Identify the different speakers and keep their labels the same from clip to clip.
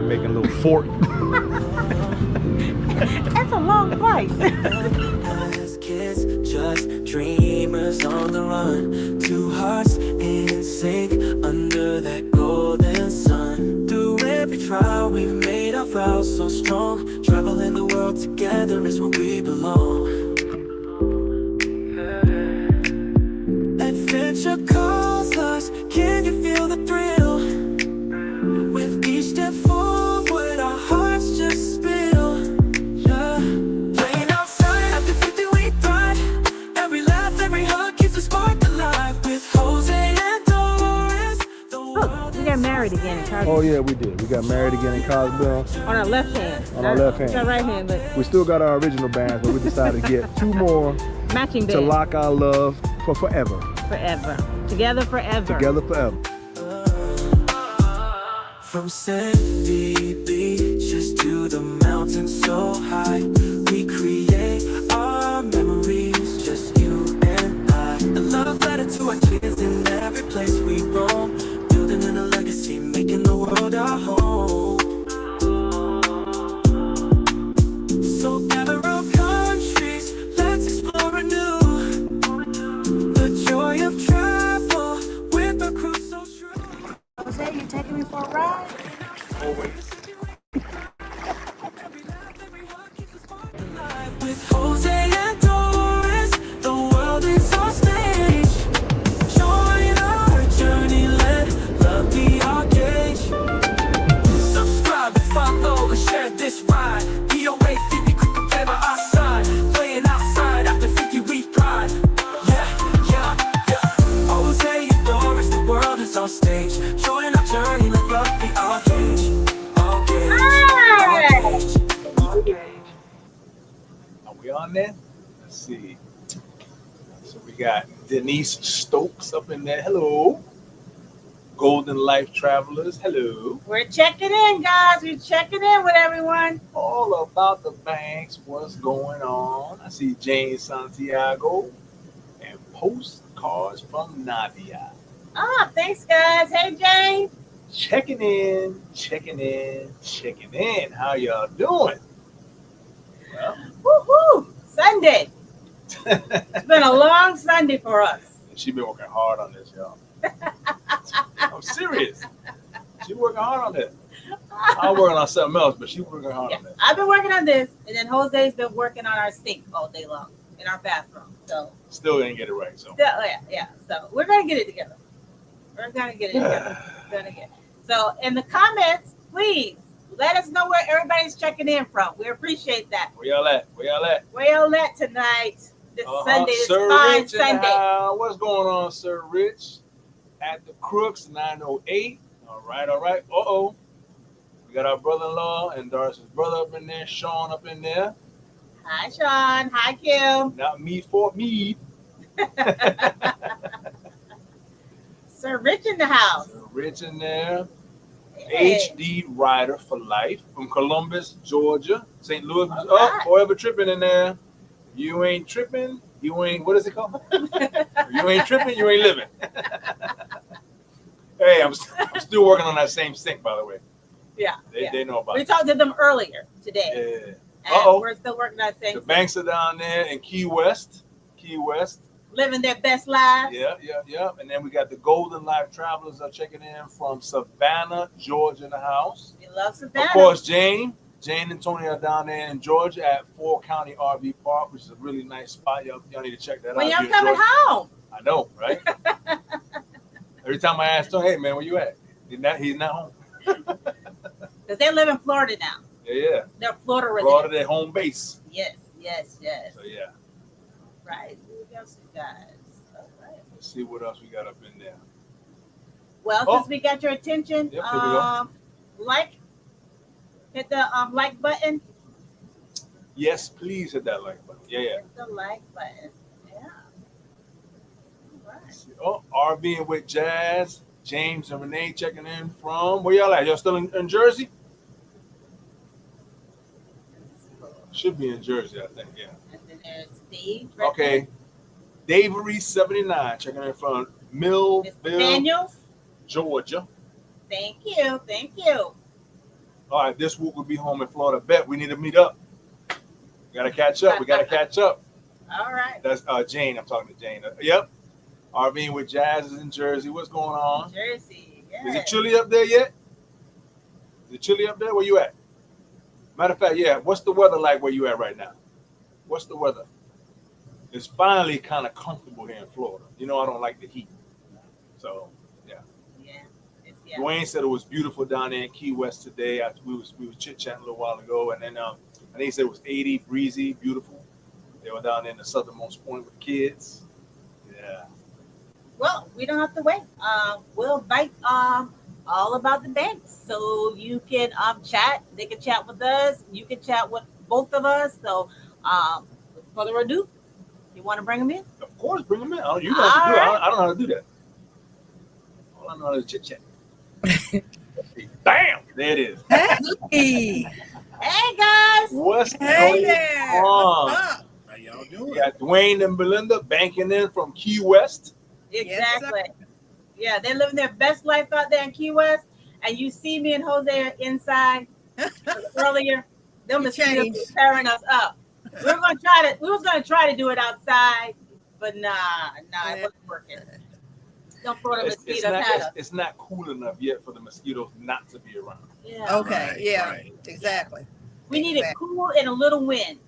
Speaker 1: there making a little fort.
Speaker 2: That's a long flight.
Speaker 3: As kids, just dreamers on the run. Two hearts in sync under that golden sun. Through every trial, we've made our vows so strong. Traveling the world together is where we belong. Adventure calls us. Can you feel the thrill? With each step forward, our hearts just spill. Yeah. Playing outside, after 50 we thrive. Every laugh, every hug keeps the spark alive. With Jose and Doris, the world
Speaker 2: We got married again in Cosby.
Speaker 1: Oh yeah, we did. We got married again in Cosville.
Speaker 2: On our left hand.
Speaker 1: On our left
Speaker 2: Not
Speaker 1: hand.
Speaker 2: right hand, but
Speaker 1: We still got our original bands, but we decided to get 2 more
Speaker 2: matching
Speaker 1: to
Speaker 2: band.
Speaker 1: lock our love for forever.
Speaker 2: Forever. Together forever.
Speaker 1: Together forever.
Speaker 3: from sandy beaches to the mountains so high. We create our memories, just you and I. A love letter to our kids in every place we roam. Building in a legacy, making the world our home. So gather around countries, let's explore anew. The joy of travel with a crew so strong.
Speaker 2: Jose, you taking me for a ride?
Speaker 3: With Jose and Doris, the world is our stage. Join our journey, let love be our gauge. Subscribe and follow and share this ride. VOA 50 quick and play by our side. Playing outside after 50 we pride. Yeah, yeah, yeah. Jose and Doris, the world is our stage. Join our journey, let love be our gauge. Our gauge. Our gauge.
Speaker 1: Are we on there? Let's see. So we got Denise Stokes up in there. Hello. Golden Life Travelers. Hello.
Speaker 2: We're checking in, guys. We're checking in with everyone.
Speaker 1: All about the banks. What's going on? I see Jane Santiago and postcards from Nadia.
Speaker 2: Ah, thanks, guys. Hey, Jane.
Speaker 1: Checking in, checking in, checking in. How y'all doing? Well,
Speaker 2: Woohoo! Sunday. It's been a long Sunday for us.
Speaker 1: she been working hard on this, y'all. I'm serious. She working hard on this. I'm working on something else, but she working hard
Speaker 2: Yeah,
Speaker 1: on this.
Speaker 2: I've been working on this, and then Jose's been working on our sink all day long in our bathroom. So,
Speaker 1: Still didn't get it right, so.
Speaker 2: yeah. So we're gonna get it together. We're gonna get it together. We're gonna get. So in the comments, please let us know where everybody's checking in from. We appreciate that.
Speaker 1: Where y'all at? Where y'all at?
Speaker 2: Where y'all at tonight? This Sunday, this
Speaker 1: Sir
Speaker 2: fine
Speaker 1: Rich in
Speaker 2: Sunday.
Speaker 1: the house. What's going on, Sir Rich? At the Crooks 908. All right. Uh-oh. We got our brother-in-law and Doris's brother up in there, Sean up in there.
Speaker 2: Hi, Sean. Hi, Kim.
Speaker 1: Not me for me.
Speaker 2: Sir Rich in the house.
Speaker 1: Sir Rich in there.
Speaker 2: Hey.
Speaker 1: HD Rider for Life from Columbus, Georgia. St. Louis.
Speaker 2: All
Speaker 1: Oh,
Speaker 2: right.
Speaker 1: forever tripping in there. You ain't tripping. You ain't, what is it called? You ain't tripping. You ain't living. Hey, I'm still working on that same sink, by the way.
Speaker 2: Yeah.
Speaker 1: They know about
Speaker 2: We
Speaker 1: it.
Speaker 2: talked to them earlier today.
Speaker 1: Yeah.
Speaker 2: And
Speaker 1: Uh-oh.
Speaker 2: we're still working on
Speaker 1: The
Speaker 2: things.
Speaker 1: banks are down there in Key West. Key West.
Speaker 2: Living their best lives.
Speaker 1: Yeah. And then we got the Golden Life Travelers are checking in from Savannah, Georgia in the house.
Speaker 2: We love Savannah.
Speaker 1: Of course, Jane and Tony are down there in Georgia at 4 County RV Park, which is a really nice spot. Y'all need to check that
Speaker 2: When
Speaker 1: out.
Speaker 2: y'all
Speaker 1: If you're in
Speaker 2: coming
Speaker 1: Georgia.
Speaker 2: home?
Speaker 1: I know, right? Every time I ask Tony, hey man, where you at? He's not home.
Speaker 2: Because they live in Florida now.
Speaker 1: Yeah.
Speaker 2: They're Florida
Speaker 1: Florida,
Speaker 2: residents.
Speaker 1: their home base.
Speaker 2: Yes.
Speaker 1: So yeah.
Speaker 2: Right. Who else you guys? All right.
Speaker 1: Let's see what else we got up in there.
Speaker 2: Well,
Speaker 1: Oh.
Speaker 2: since we got your attention,
Speaker 1: Yep, here we go.
Speaker 2: hit the like button.
Speaker 1: Yes, please hit that like button. Yeah.
Speaker 2: Hit the like button. Yeah. All right.
Speaker 1: Oh, RVing with Jazz, James and Renee checking in from where y'all at? Y'all still in Jersey? Should be in Jersey, I think. Yeah.
Speaker 2: And then there's Steve. right
Speaker 1: Okay. Davery 79 checking in from
Speaker 2: there. Mr.
Speaker 1: Millville,
Speaker 2: Daniels.
Speaker 1: Georgia.
Speaker 2: Thank you.
Speaker 1: All right, this week we'll be home in Florida. Bet we need to meet up. We gotta catch up. We gotta catch up.
Speaker 2: All right.
Speaker 1: That's Jane. I'm talking to Jane. Yep. Arvine with Jazz is in Jersey. What's going on?
Speaker 2: Jersey. Yeah.
Speaker 1: Is it chilly up there yet? Is it chilly up there? Where you at? Matter of fact, yeah. What's the weather like where you at right now? What's the weather? It's finally kind of comfortable here in Florida. You know, I don't like the heat. So, yeah.
Speaker 2: Yeah.
Speaker 1: Duane said it was beautiful down there in Key West today. We was chit-chatting a little while ago. And then I think he said it was 80, breezy, beautiful. They were down there in the southernmost point with kids. Yeah.
Speaker 2: Well, we don't have to wait. We'll invite all about the banks, so you can chat. They can chat with us. You can chat with both of us. So, without further ado, you want to bring them in?
Speaker 1: Of course, bring them in. You know how to do it. I don't know how to do that. All I know how to chit-chat. Bam! There it is.
Speaker 4: Hey,
Speaker 2: Hey, guys.
Speaker 1: What's
Speaker 4: hey
Speaker 1: going
Speaker 4: there.
Speaker 1: on?
Speaker 4: What's up?
Speaker 5: How y'all
Speaker 1: We
Speaker 5: doing?
Speaker 1: got Duane and Belinda banking in from Key West.
Speaker 2: Exactly. Yeah, they're living their best life out there in Key West. And you see me and Jose are inside earlier. Them mosquitoes
Speaker 4: changed.
Speaker 2: were tearing us up. We was gonna try to do it outside, but nah, it wasn't working. Don't throw the mosquitoes at us.
Speaker 1: It's not cool enough yet for the mosquitoes not to be around.
Speaker 2: Yeah.
Speaker 4: Okay,
Speaker 5: Right,
Speaker 4: yeah,
Speaker 5: right.
Speaker 4: exactly.
Speaker 2: We need it cool and a little wind.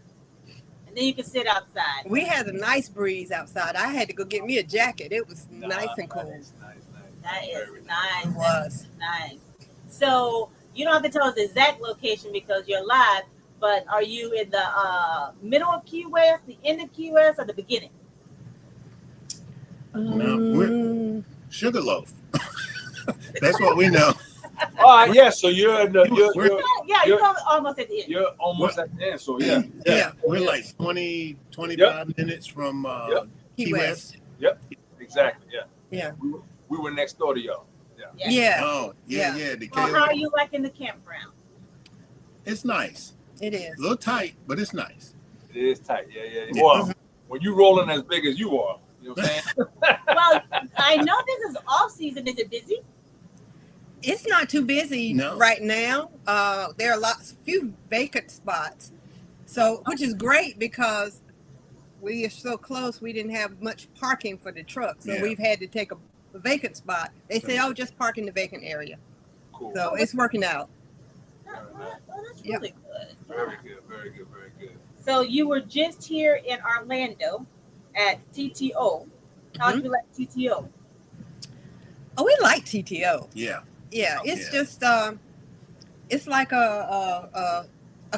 Speaker 2: And then you can sit outside.
Speaker 4: We had a nice breeze outside. I had to go get me a jacket. It was nice and cool.
Speaker 1: Nice.
Speaker 2: That is
Speaker 1: Very
Speaker 2: nice.
Speaker 4: It was.
Speaker 2: Nice. So you don't have to tell us the exact location because you're live, but are you in the middle of Key West, the end of Key West, or the beginning?
Speaker 5: Sugarloaf. That's what we know.
Speaker 1: All right, yeah. So you're in the
Speaker 2: Yeah, you're almost at the end.
Speaker 1: you're almost at the end. So yeah.
Speaker 4: Yeah.
Speaker 5: We're like 20, 25 minutes from
Speaker 4: Key West.
Speaker 1: Exactly. Yeah.
Speaker 4: Yeah.
Speaker 1: We were next door to y'all.
Speaker 4: Yeah,
Speaker 5: Oh, yeah. The
Speaker 2: Well, how are you liking the campground?
Speaker 5: It's nice.
Speaker 4: it
Speaker 5: A
Speaker 4: is.
Speaker 5: little tight, but it's nice.
Speaker 1: It is tight. Yeah. Well, when you rolling as big as you are, you know what I'm saying?
Speaker 2: Well, I know this is off season. Is it busy?
Speaker 4: It's not too busy
Speaker 5: No.
Speaker 4: right now. There are few vacant spots, so which is great because we are so close. We didn't have much parking for the truck, so
Speaker 5: Yeah.
Speaker 4: we've had to take a vacant spot. They say, "Oh, just park in the vacant area."
Speaker 1: Cool.
Speaker 4: So it's working out.
Speaker 2: Oh, that's
Speaker 4: Yep.
Speaker 2: really good.
Speaker 1: Very good.
Speaker 2: So you were just here in Orlando at TTO. How do you like TTO?
Speaker 4: Oh, we like TTO.
Speaker 5: Yeah.
Speaker 4: Yeah, it's
Speaker 5: Yeah.
Speaker 4: just it's like a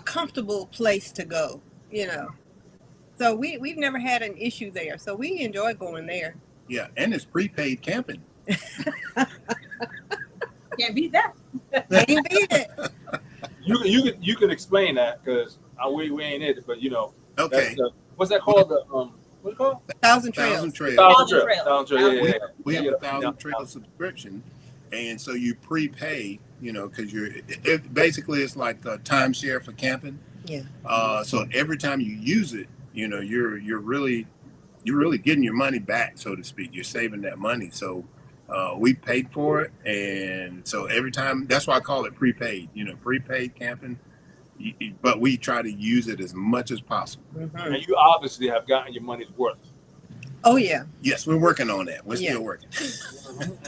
Speaker 4: comfortable place to go, you know. So we've never had an issue there. So we enjoy going there.
Speaker 5: Yeah. And it's prepaid camping.
Speaker 2: Can't beat that.
Speaker 4: Can't beat it.
Speaker 1: You can explain that because we ain't in it, but you know.
Speaker 5: Okay.
Speaker 1: That's what's that called? What's it called?
Speaker 4: Thousand Trails.
Speaker 5: Thousand Trails.
Speaker 2: Thousand Trails.
Speaker 1: Thousand Trails. Yeah.
Speaker 5: We have
Speaker 1: Yeah.
Speaker 5: a Thousand Trails subscription. And so you prepay, you know, because basically it's like a timeshare for camping.
Speaker 4: Yeah.
Speaker 5: So every time you use it, you know, you're really getting your money back, so to speak. You're saving that money. So we paid for it, and so every time, that's why I call it prepaid. You know, prepaid camping. But we try to use it as much as possible.
Speaker 4: Mhm.
Speaker 1: And you obviously have gotten your money's worth.
Speaker 4: Oh yeah,
Speaker 5: Yes, we're working on that. We're
Speaker 4: Yeah.
Speaker 5: still working.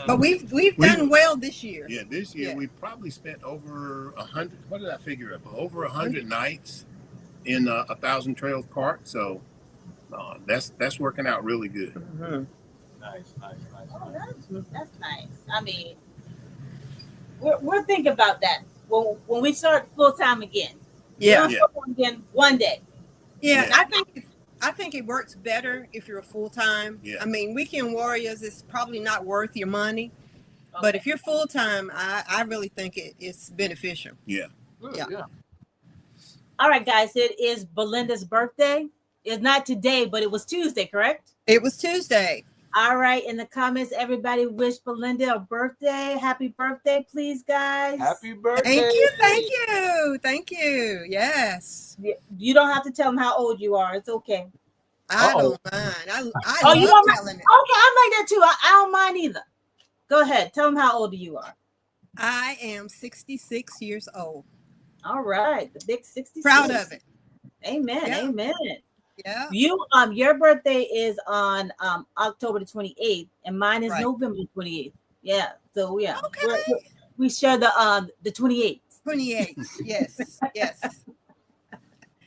Speaker 4: but we've done well this year.
Speaker 5: Yeah, this year
Speaker 4: Yeah.
Speaker 5: we probably spent over 100. What did I figure up? Over 100 nights in a Thousand Trails Park. So that's working out really good.
Speaker 4: Mhm.
Speaker 1: Nice.
Speaker 2: Oh, that's nice. I mean, we're thinking about that when we start full time again.
Speaker 4: Yeah,
Speaker 5: Yeah.
Speaker 2: Again one day.
Speaker 4: yeah.
Speaker 5: Yeah.
Speaker 4: I think it works better if you're full time.
Speaker 5: Yeah.
Speaker 4: I mean, weekend warriors is probably not worth your money, but if you're full time, I really think it's beneficial.
Speaker 1: Good,
Speaker 4: Yeah.
Speaker 1: yeah.
Speaker 2: All right, guys. It is Belinda's birthday. It's not today, but it was Tuesday, correct?
Speaker 4: It was Tuesday.
Speaker 2: All right. In the comments, everybody wish Belinda a birthday. Happy birthday, please, guys.
Speaker 1: Happy birthday.
Speaker 4: Thank you. Yes,
Speaker 2: You don't have to tell them how old you are. It's okay.
Speaker 4: I
Speaker 1: Uh-oh.
Speaker 4: don't mind. I
Speaker 2: Oh, you
Speaker 4: love
Speaker 2: don't mind?
Speaker 4: telling it.
Speaker 2: Okay, I'm like that too. I don't mind either. Go ahead. Tell them how old you are.
Speaker 4: I am 66 years old.
Speaker 2: All right, the big 66.
Speaker 4: Proud of it.
Speaker 2: Amen.
Speaker 4: Yeah.
Speaker 2: Amen.
Speaker 4: Yeah.
Speaker 2: Your birthday is on October the 28th, and mine is
Speaker 4: Right.
Speaker 2: November the 28th. Yeah. So yeah,
Speaker 4: Okay.
Speaker 2: we share the 28th.
Speaker 4: 28. Yes. Yes.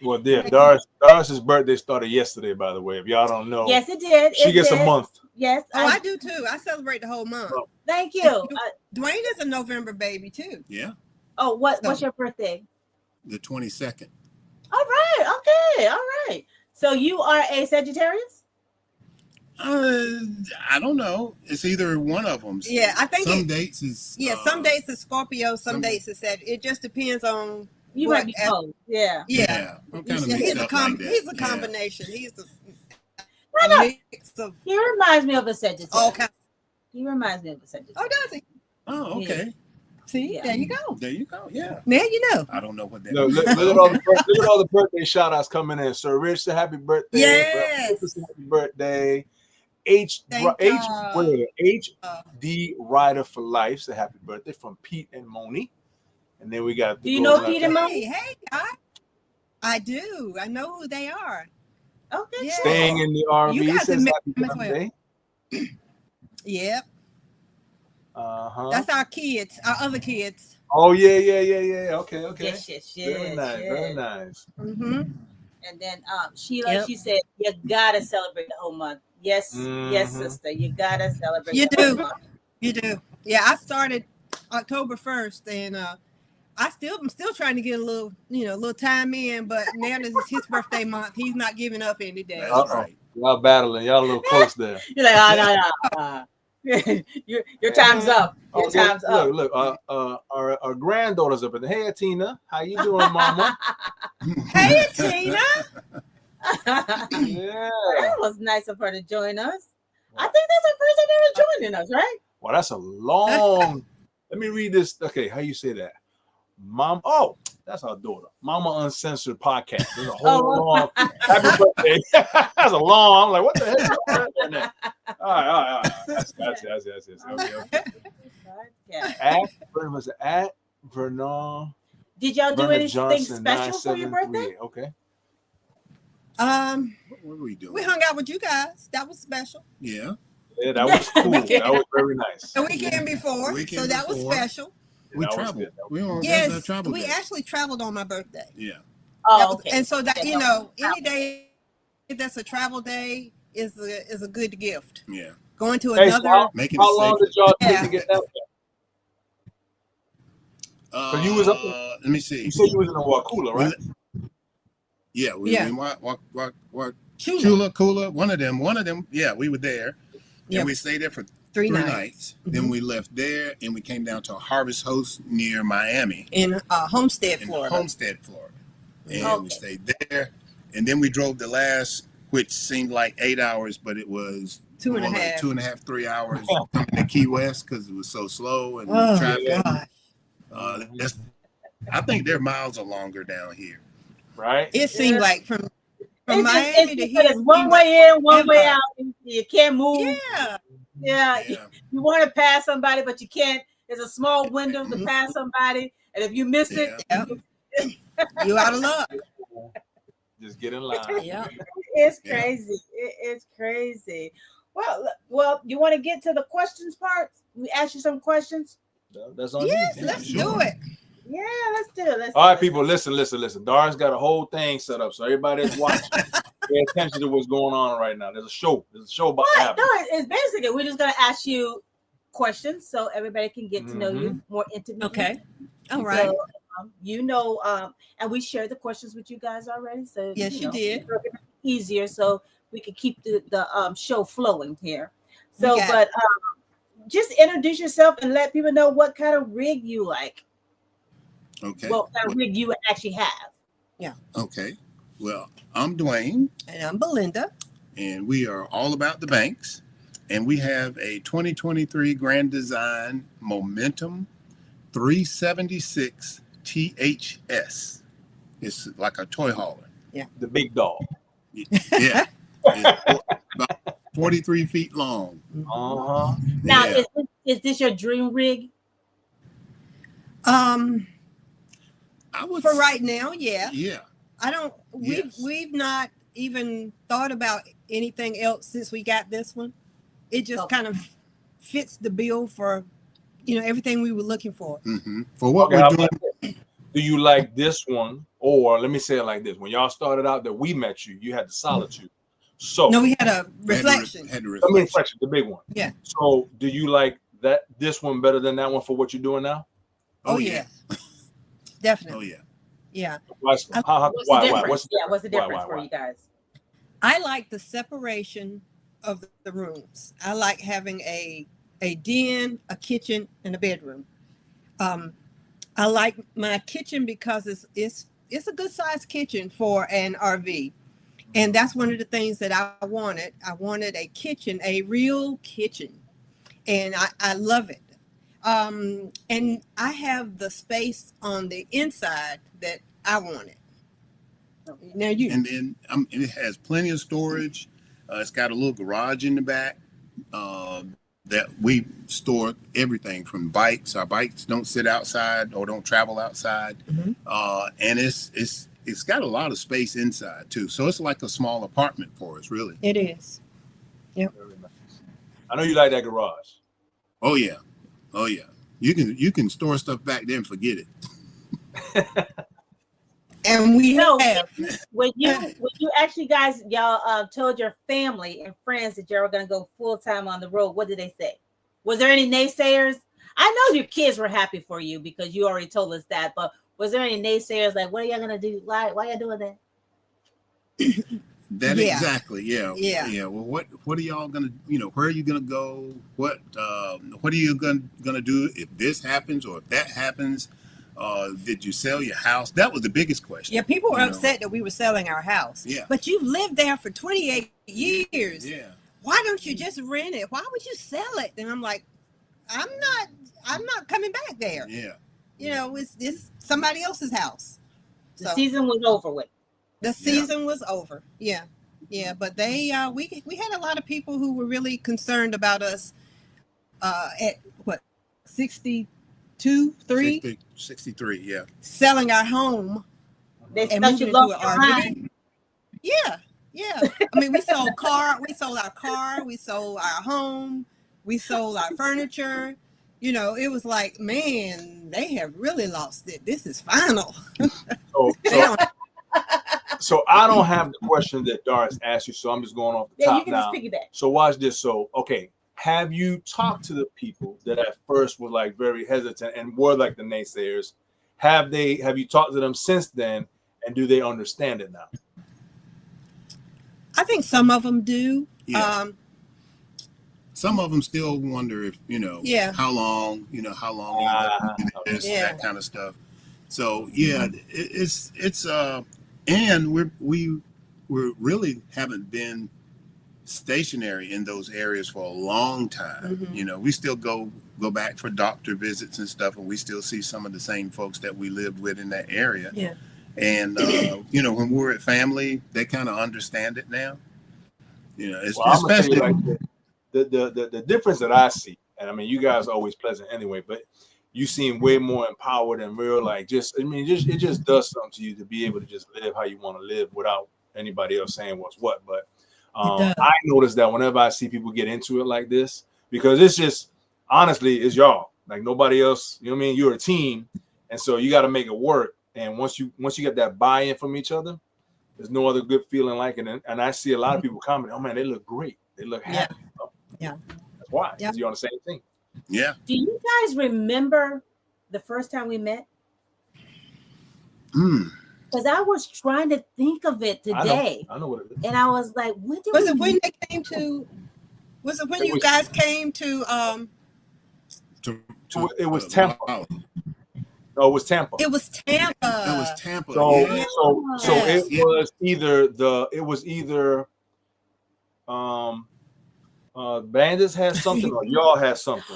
Speaker 1: Well, there, Doris's birthday started yesterday, by the way. If y'all don't know,
Speaker 2: Yes, it did.
Speaker 1: she gets a month.
Speaker 2: Yes.
Speaker 4: Oh, I do too. I celebrate the whole month.
Speaker 1: Oh.
Speaker 2: Thank you.
Speaker 4: Duane is a November baby too.
Speaker 5: Yeah,
Speaker 2: What's your birthday?
Speaker 5: the 22nd.
Speaker 2: All right. Okay. All right. So you are a Sagittarius?
Speaker 5: I don't know. It's either one of them.
Speaker 4: Yeah, I think
Speaker 5: some dates is.
Speaker 4: some days it's Scorpio, some days it's Sag. It just depends on.
Speaker 2: You might be both. Yeah.
Speaker 5: Yeah, I'm kind of
Speaker 4: He's
Speaker 5: mixed
Speaker 4: a
Speaker 5: up like that.
Speaker 4: he's a combination. He's
Speaker 2: No, no.
Speaker 4: mix of
Speaker 2: He reminds me of a Sagittarius.
Speaker 4: all kinds.
Speaker 2: He reminds me of a Sagittarius.
Speaker 4: Oh, does he?
Speaker 5: Oh, okay.
Speaker 4: See,
Speaker 2: Yeah.
Speaker 4: there you go.
Speaker 5: There you go. Yeah.
Speaker 4: Now you know.
Speaker 5: I don't know what that
Speaker 1: Look,
Speaker 5: is.
Speaker 1: look at all the birthday shout outs coming in. Sir Rich, say happy birthday.
Speaker 4: Yes.
Speaker 1: Happy birthday. HD Rider for Life, say happy birthday from Pete and Moni. And then we got.
Speaker 2: Do you know Pete and Moni?
Speaker 4: Hey, I do. I know who they are.
Speaker 2: Okay.
Speaker 4: Yeah.
Speaker 1: Staying in the RV.
Speaker 4: You guys
Speaker 1: says
Speaker 4: have met
Speaker 1: happy
Speaker 4: them as well.
Speaker 1: birthday.
Speaker 4: Yep.
Speaker 1: Uh-huh.
Speaker 4: That's our kids, our other kids.
Speaker 1: Oh yeah. Okay.
Speaker 2: Yes.
Speaker 1: Very nice. Very nice.
Speaker 4: Mm-hmm.
Speaker 2: And then Sheila,
Speaker 4: Yep.
Speaker 2: she said, you gotta celebrate the whole month. Yes, yes,
Speaker 1: Mhm.
Speaker 2: sister. You gotta celebrate
Speaker 4: You
Speaker 2: the
Speaker 4: do.
Speaker 2: whole month.
Speaker 4: You do. Yeah, I started October 1st, and I'm still trying to get a little time in, but now this is his birthday month. He's not giving up any day.
Speaker 5: That's
Speaker 1: Uh-oh.
Speaker 5: right.
Speaker 1: Y'all battling. Y'all a little close there.
Speaker 2: You're like, no. Your time's up. Your time's up.
Speaker 1: Look. Our granddaughter's up in there. Hey, Tina. How you doing, Mama?
Speaker 4: Hey, Tina.
Speaker 1: Yeah.
Speaker 2: That was nice of her to join us. I think that's her first time ever joining us, right?
Speaker 1: Well, that's a long. Let me read this. Okay, how you say that? Mom. Oh, that's our daughter. Mama Uncensored Podcast. There's a whole long. Happy birthday. That's a long. I'm like, what the heck? All right. That's. Okay. At Vernon.
Speaker 2: Did y'all do
Speaker 1: Vernon
Speaker 2: anything
Speaker 1: Johnson,
Speaker 2: special for your birthday?
Speaker 1: 9738. Okay.
Speaker 5: What were we doing?
Speaker 4: We hung out with you guys. That was special.
Speaker 5: Yeah.
Speaker 1: Yeah, that was cool. That was very nice.
Speaker 4: The weekend before,
Speaker 5: Weekend
Speaker 4: so that was
Speaker 5: before.
Speaker 4: special.
Speaker 5: We
Speaker 1: That was
Speaker 5: traveled.
Speaker 1: good.
Speaker 5: We were on
Speaker 4: Yes,
Speaker 5: travel.
Speaker 4: we
Speaker 5: day.
Speaker 4: actually traveled on my birthday.
Speaker 5: Yeah.
Speaker 2: Oh, okay.
Speaker 4: And so that
Speaker 2: Okay,
Speaker 4: any day that's a travel day is a good gift.
Speaker 5: Yeah.
Speaker 4: Going to
Speaker 1: Hey,
Speaker 4: another.
Speaker 5: Making
Speaker 1: How
Speaker 5: it
Speaker 1: long
Speaker 5: safer.
Speaker 1: did y'all take
Speaker 4: Yeah.
Speaker 1: to get down there? So you was up there?
Speaker 5: Let me see.
Speaker 1: You said you was in a Wakula, right?
Speaker 5: Yeah. We
Speaker 4: Yeah.
Speaker 5: in what
Speaker 4: Chula.
Speaker 5: Kula. One of them. Yeah, we were there.
Speaker 4: Yeah.
Speaker 5: And we stayed there for
Speaker 4: Three
Speaker 5: 3
Speaker 4: nights.
Speaker 5: nights. Then we left there and we came down to Harvest Host near Miami
Speaker 4: In Homestead,
Speaker 5: in
Speaker 4: Florida.
Speaker 5: Homestead, Florida. And
Speaker 2: Okay.
Speaker 5: we stayed there. And then we drove the last, which seemed like 8 hours, but it was
Speaker 4: 2.5.
Speaker 5: more like 2.5, 3 hours coming to Key West because it was so slow and
Speaker 4: Oh,
Speaker 5: traffic.
Speaker 4: gosh.
Speaker 5: I think their miles are longer down here.
Speaker 1: Right?
Speaker 4: It seemed like from
Speaker 2: It's
Speaker 4: Miami to here.
Speaker 2: it's one way in, one way
Speaker 4: Yeah.
Speaker 2: out. You can't move.
Speaker 4: Yeah.
Speaker 2: Yeah.
Speaker 5: Yeah.
Speaker 2: You want to pass somebody, but you can't. There's a small window to pass somebody, and if you miss it,
Speaker 4: Yep. You out of luck.
Speaker 1: Just get in line.
Speaker 4: Yeah.
Speaker 2: it's
Speaker 5: Yeah.
Speaker 2: crazy. It's crazy. Well, you want to get to the questions part? We asked you some questions.
Speaker 1: That's on
Speaker 4: Yes,
Speaker 1: you.
Speaker 4: let's
Speaker 5: sure.
Speaker 4: do it.
Speaker 2: Yeah, let's do it. Let's
Speaker 1: All
Speaker 2: do
Speaker 1: right,
Speaker 2: it.
Speaker 1: people, listen. Doris got a whole thing set up, so everybody that's watching, pay attention to what's going on right now. There's a show about to
Speaker 2: Right,
Speaker 1: happen.
Speaker 2: no, it's basically we're just gonna ask you questions so everybody can get to know you more intimately.
Speaker 4: Okay. All right.
Speaker 2: So, and we shared the questions with you guys already. So
Speaker 4: Yes, you did.
Speaker 2: it's easier, so we can keep the show flowing here. So,
Speaker 4: got
Speaker 2: but just introduce yourself and let people know what kind of rig you like.
Speaker 5: Okay.
Speaker 2: What kind of rig you actually have.
Speaker 5: Okay. Well, I'm Duane,
Speaker 4: And I'm Belinda.
Speaker 5: and we are all about the banks. And we have a 2023 Grand Design Momentum 376 THS. It's like a toy hauler.
Speaker 1: The big dog.
Speaker 5: Yeah. It's about 43 feet long.
Speaker 1: Uh-huh.
Speaker 2: Now,
Speaker 5: Yeah.
Speaker 2: is this your dream rig?
Speaker 5: I I would
Speaker 4: For right now, yeah.
Speaker 5: Yeah.
Speaker 4: I don't. We've not even thought about anything else since we got this one. It just kind of fits the bill for, everything we were looking for.
Speaker 5: Mm-hmm. For what
Speaker 1: Okay,
Speaker 5: we're doing.
Speaker 1: do you like this one, or let me say it like this: when y'all started out, that we met you, you had the solitude. So
Speaker 4: No, we had a reflection.
Speaker 5: Had the
Speaker 1: I mean,
Speaker 5: reflection.
Speaker 1: reflection, the big one.
Speaker 4: Yeah.
Speaker 1: So, do you like this one better than that one for what you're doing now?
Speaker 4: Oh yeah. Definitely.
Speaker 5: Oh yeah.
Speaker 4: Yeah.
Speaker 2: What's the difference? What's the difference
Speaker 1: Why?
Speaker 2: for you guys?
Speaker 4: I like the separation of the rooms. I like having a den, a kitchen, and a bedroom. I like my kitchen because it's a good sized kitchen for an RV. And that's one of the things that I wanted. I wanted a kitchen, a real kitchen. And I love it. And I have the space on the inside that I wanted. Now you.
Speaker 5: And then it has plenty of storage. It's got a little garage in the back that we store everything from bikes. Our bikes don't sit outside or don't travel outside.
Speaker 4: Mm-hmm.
Speaker 5: And it's got a lot of space inside too. So it's like a small apartment for us, really.
Speaker 4: It is. Yep.
Speaker 1: Very nice. I know you like that garage.
Speaker 5: Oh yeah. Oh yeah. You can store stuff back there and forget it.
Speaker 4: And we have.
Speaker 2: When you actually guys y'all told your family and friends that y'all were gonna go full time on the road, what did they say? Was there any naysayers? I know your kids were happy for you because you already told us that, but was there any naysayers like, what are y'all gonna do? Why y'all doing that?
Speaker 5: Exactly. Yeah. Well, what are y'all gonna? Where are you gonna go? What are you gonna do if this happens or if that happens? Did you sell your house? That was the biggest question.
Speaker 4: Yeah, people were upset that we were selling our house.
Speaker 5: Yeah.
Speaker 4: But you've lived there for 28 years.
Speaker 5: Yeah.
Speaker 4: Why don't you just rent it? Why would you sell it? And I'm like, I'm not coming back there.
Speaker 5: Yeah.
Speaker 4: It's somebody else's house.
Speaker 2: The season was over with.
Speaker 4: The season was over. Yeah. Yeah. But we had a lot of people who were really concerned about us at 62,
Speaker 5: 63, yeah.
Speaker 4: Selling our home.
Speaker 2: They
Speaker 4: and
Speaker 2: thought you
Speaker 4: moving
Speaker 2: lost
Speaker 4: into
Speaker 2: your
Speaker 4: an
Speaker 2: mind.
Speaker 4: Yeah. I mean, we sold our car, we sold our home, we sold our furniture. It was like, man, they have really lost it. This is final.
Speaker 1: So I don't have the question that Doris asked you, so I'm just going off the top
Speaker 2: you can
Speaker 1: now.
Speaker 2: just piggyback.
Speaker 1: So watch this. So, okay, have you talked to the people that at first were like very hesitant and were like the naysayers? Have you talked to them since then, and do they understand it now?
Speaker 4: I think some of them do.
Speaker 5: Yeah. Some of them still wonder if, how long that kind of stuff. So it's and we really haven't been stationary in those areas for a long time.
Speaker 4: Mm-hmm.
Speaker 5: We still go back for doctor visits and stuff, and we still see some of the same folks that we lived with in that area.
Speaker 4: Yeah.
Speaker 5: And when we're at family, they kind of understand it now. It's
Speaker 1: I'm gonna tell
Speaker 5: especially
Speaker 1: you like the difference that I see, and I mean, you guys are always pleasant anyway, but you seem way more empowered and real. Like, it just does something to you to be able to just live how you want to live without anybody else saying what's what. But I notice that whenever I see people get into it like this, because it's just honestly, it's y'all. Like nobody else. You know what I mean? You're a team, and so you got to make it work. And once you get that buy-in from each other, there's no other good feeling like it. And I see a lot of people comment, "Oh man, they look great. They look happy."
Speaker 4: Yeah.
Speaker 1: That's why. Because you're on the same thing.
Speaker 5: Yeah.
Speaker 2: Do you guys remember the first time we met? Because I was trying to think of it today.
Speaker 1: I know what it is.
Speaker 2: And I was like, when
Speaker 4: you guys came to
Speaker 1: it was Tampa. No, it was Tampa.
Speaker 4: It was Tampa.
Speaker 1: So it was either Bandits had something or y'all had something.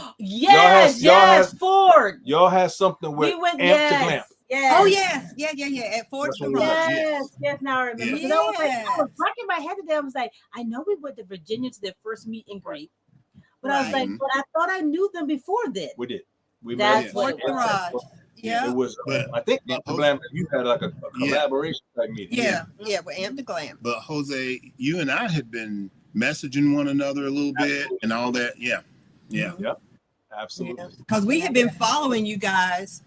Speaker 2: Ford.
Speaker 1: Y'all had something with Amp to Clamp.
Speaker 2: Yes.
Speaker 4: Oh yes, yeah. At Ford's Garage.
Speaker 2: Yes. Now I remember.
Speaker 4: Yes.
Speaker 2: I was rocking my head today. I was like, I know we went to Virginia to their first meet and greet, but I was like, but I thought I knew them before then.
Speaker 1: We did.
Speaker 2: That's
Speaker 4: Ford's Garage. Yeah.
Speaker 1: It was,
Speaker 5: But-
Speaker 1: I think,
Speaker 5: but
Speaker 1: Glam, you had like a
Speaker 5: Yeah.
Speaker 1: collaboration type meeting.
Speaker 4: Yeah, with Amp the Glam.
Speaker 5: But Jose, you and I had been messaging one another a little bit
Speaker 1: Absolutely.
Speaker 5: and all that. Yeah.
Speaker 1: Absolutely.
Speaker 4: Because we had been following you guys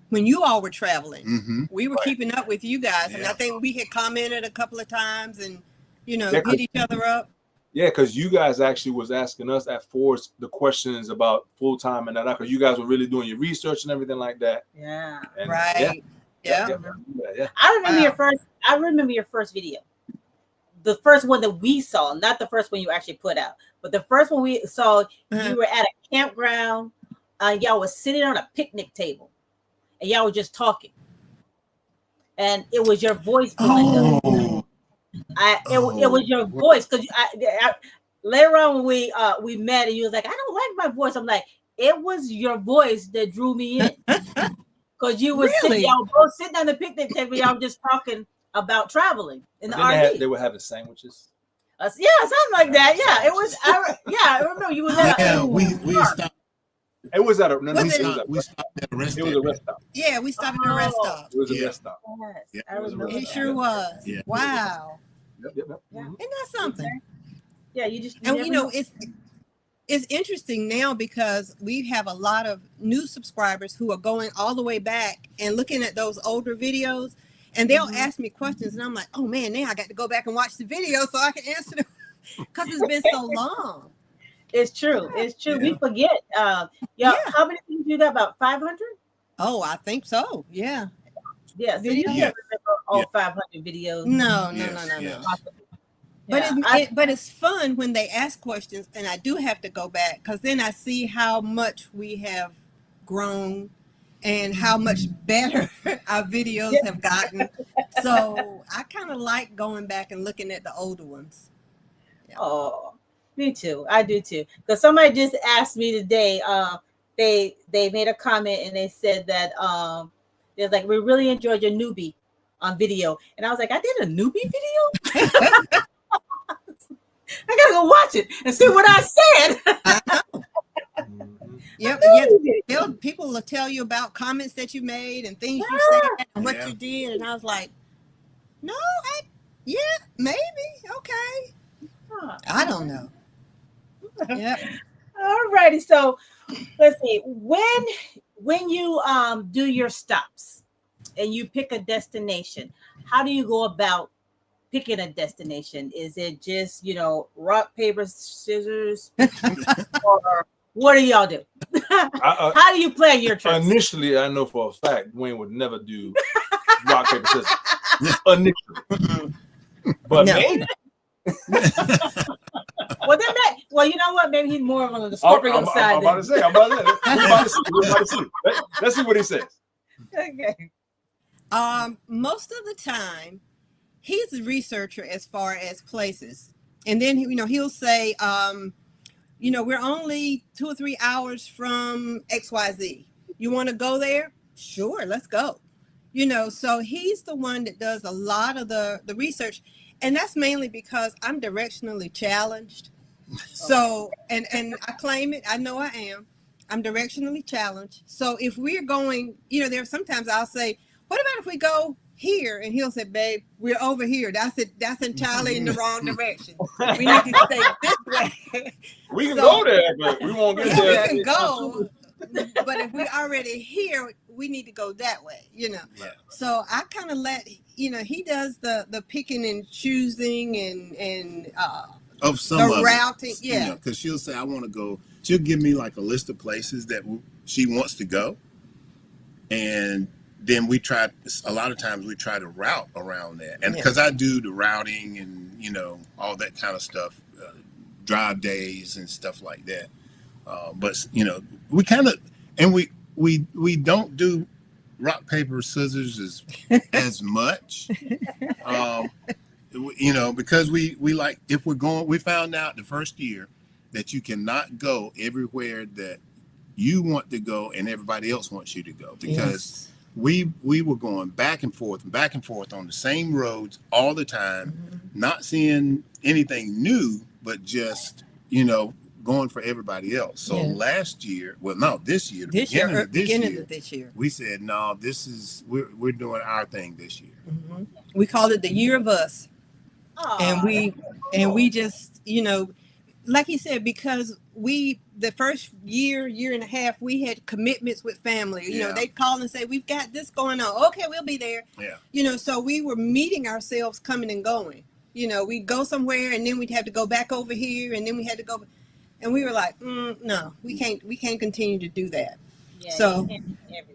Speaker 4: when you all were traveling.
Speaker 5: Mm-hmm.
Speaker 4: We were
Speaker 1: Right.
Speaker 4: keeping up with you guys, and
Speaker 5: Yeah.
Speaker 4: I think we had commented a couple of times, and
Speaker 1: Yeah,
Speaker 4: hit each other up.
Speaker 1: Yeah, because you guys actually was asking us at Force the questions about full time and that, because you guys were really doing your research and everything like that.
Speaker 2: Yeah.
Speaker 1: And
Speaker 4: Right. Yeah.
Speaker 1: Yeah.
Speaker 2: I remember
Speaker 4: Wow.
Speaker 2: your first video. The first one that we saw, not the first one you actually put out, but the first one we saw,
Speaker 4: Uh-huh.
Speaker 2: you were at a campground. Y'all was sitting on a picnic table, and y'all were just talking. And it was your voice, Belinda.
Speaker 5: Oh,
Speaker 2: It was your voice, because later on when we met, and you was like, I don't like my voice. I'm like, it was your voice that drew me in, because you was
Speaker 4: Really?
Speaker 2: y'all both sitting on the picnic table, y'all just talking about traveling in the
Speaker 1: Then
Speaker 2: RV.
Speaker 1: they were having sandwiches.
Speaker 2: Yeah, something like that. Yeah, it was. I remember you was at
Speaker 5: yeah.
Speaker 2: a
Speaker 5: We stopped.
Speaker 1: It was at a no,
Speaker 4: Was
Speaker 1: it
Speaker 4: it-
Speaker 1: was at
Speaker 5: We stopped at a rest
Speaker 1: it was a rest stop.
Speaker 4: Yeah, we stopped at the rest
Speaker 2: Oh.
Speaker 4: stop.
Speaker 1: It was a
Speaker 5: Yeah.
Speaker 1: rest stop.
Speaker 2: Yes,
Speaker 5: Yeah,
Speaker 2: I
Speaker 1: it was a
Speaker 2: remember.
Speaker 4: It
Speaker 1: rest
Speaker 2: that.
Speaker 4: sure was.
Speaker 5: Yeah.
Speaker 4: Wow.
Speaker 1: Yep.
Speaker 2: Yeah.
Speaker 1: Mhm.
Speaker 4: Isn't that something?
Speaker 2: Yeah, you just
Speaker 4: And
Speaker 2: never know.
Speaker 4: it's interesting now because we have a lot of new subscribers who are going all the way back and looking at those older videos, and they'll ask me questions, and I'm like, oh man, now I got to go back and watch the video so I can answer them because it's been so long.
Speaker 2: It's true. It's true.
Speaker 5: Yeah.
Speaker 2: We forget.
Speaker 4: Yeah.
Speaker 2: How many views you got? About 500?
Speaker 4: Oh, I think so. Yeah.
Speaker 2: Yeah. So you
Speaker 4: Video?
Speaker 2: can't remember all 500 videos.
Speaker 4: No.
Speaker 5: Yes.
Speaker 4: But
Speaker 2: Yeah,
Speaker 4: but it's fun when they ask questions, and I do have to go back because then I see how much we have grown and how much better our videos have gotten. So I kind of like going back and looking at the older ones.
Speaker 2: Oh, me too. I do too. Because somebody just asked me today. They made a comment and they said that they're like, we really enjoyed your newbie on video, and I was like, I did a newbie video. I gotta go watch it and see what I said.
Speaker 1: Mhm.
Speaker 4: Yep. People will tell you about comments that you made and things you said and what
Speaker 5: Yeah.
Speaker 4: you did, and I was like, no, maybe, okay, I don't know. Yeah.
Speaker 2: All righty. So let's see. When you do your stops and you pick a destination, how do you go about picking a destination? Is it just rock, paper, scissors, or what do y'all do? How do you plan your trips?
Speaker 1: Initially, I know for a fact Duane would never do rock paper scissors. Initially, but
Speaker 4: No.
Speaker 1: maybe
Speaker 2: Well, you know what? Maybe he's more on the Scorpio side.
Speaker 1: I'm about to say. Let's see what he says.
Speaker 2: Okay.
Speaker 4: Most of the time, he's a researcher as far as places, and then he'll say, we're only 2 or 3 hours from XYZ. You want to go there? Sure, let's go. So he's the one that does a lot of the research, and that's mainly because I'm directionally challenged. So, and I claim it. I know I am. I'm directionally challenged. So if we're going, there's sometimes I'll say, what about if we go here? And he'll say, babe, we're over here. That's it. That's entirely in the wrong direction. We need to stay this way.
Speaker 1: We can
Speaker 4: So-
Speaker 1: go there, but we won't get
Speaker 4: Yeah,
Speaker 1: there.
Speaker 4: we can go. But if we're already here, we need to go that way,
Speaker 5: Yeah.
Speaker 4: So I kind of let, he does the picking and choosing and
Speaker 5: Of some
Speaker 4: the
Speaker 5: of
Speaker 4: routing.
Speaker 5: it,
Speaker 4: Yeah.
Speaker 5: because she'll say, I want to go. She'll give me like a list of places that she wants to go, and then a lot of times we try to route around that, and because I do the routing and all that kind of stuff, drive days and stuff like that. But we kind of, and we don't do rock paper scissors as much, because we like, if we're going, we found out the first year that you cannot go everywhere that you want to go and everybody else wants you to go, because we were going back and forth on the same roads all the time, not seeing anything new, but just going for everybody else. So
Speaker 4: Yeah.
Speaker 5: last year, well, no, this year, the
Speaker 4: This year,
Speaker 5: beginning
Speaker 4: of this year,
Speaker 5: we said, no, we're doing our thing this year.
Speaker 4: hmm we called it the Year of Us, and
Speaker 2: Oh,
Speaker 4: we just, like he said, because the first year and a half, we had commitments with family.
Speaker 5: Yeah.
Speaker 4: They'd call and say, we've got this going on. Okay, we'll be there.
Speaker 5: Yeah.
Speaker 4: So we were meeting ourselves coming and going. We'd go somewhere and then we'd have to go back over here and then we had to go. And we were like, no, we can't continue to do that.
Speaker 2: yeah,
Speaker 4: So-
Speaker 2: you can't be everywhere.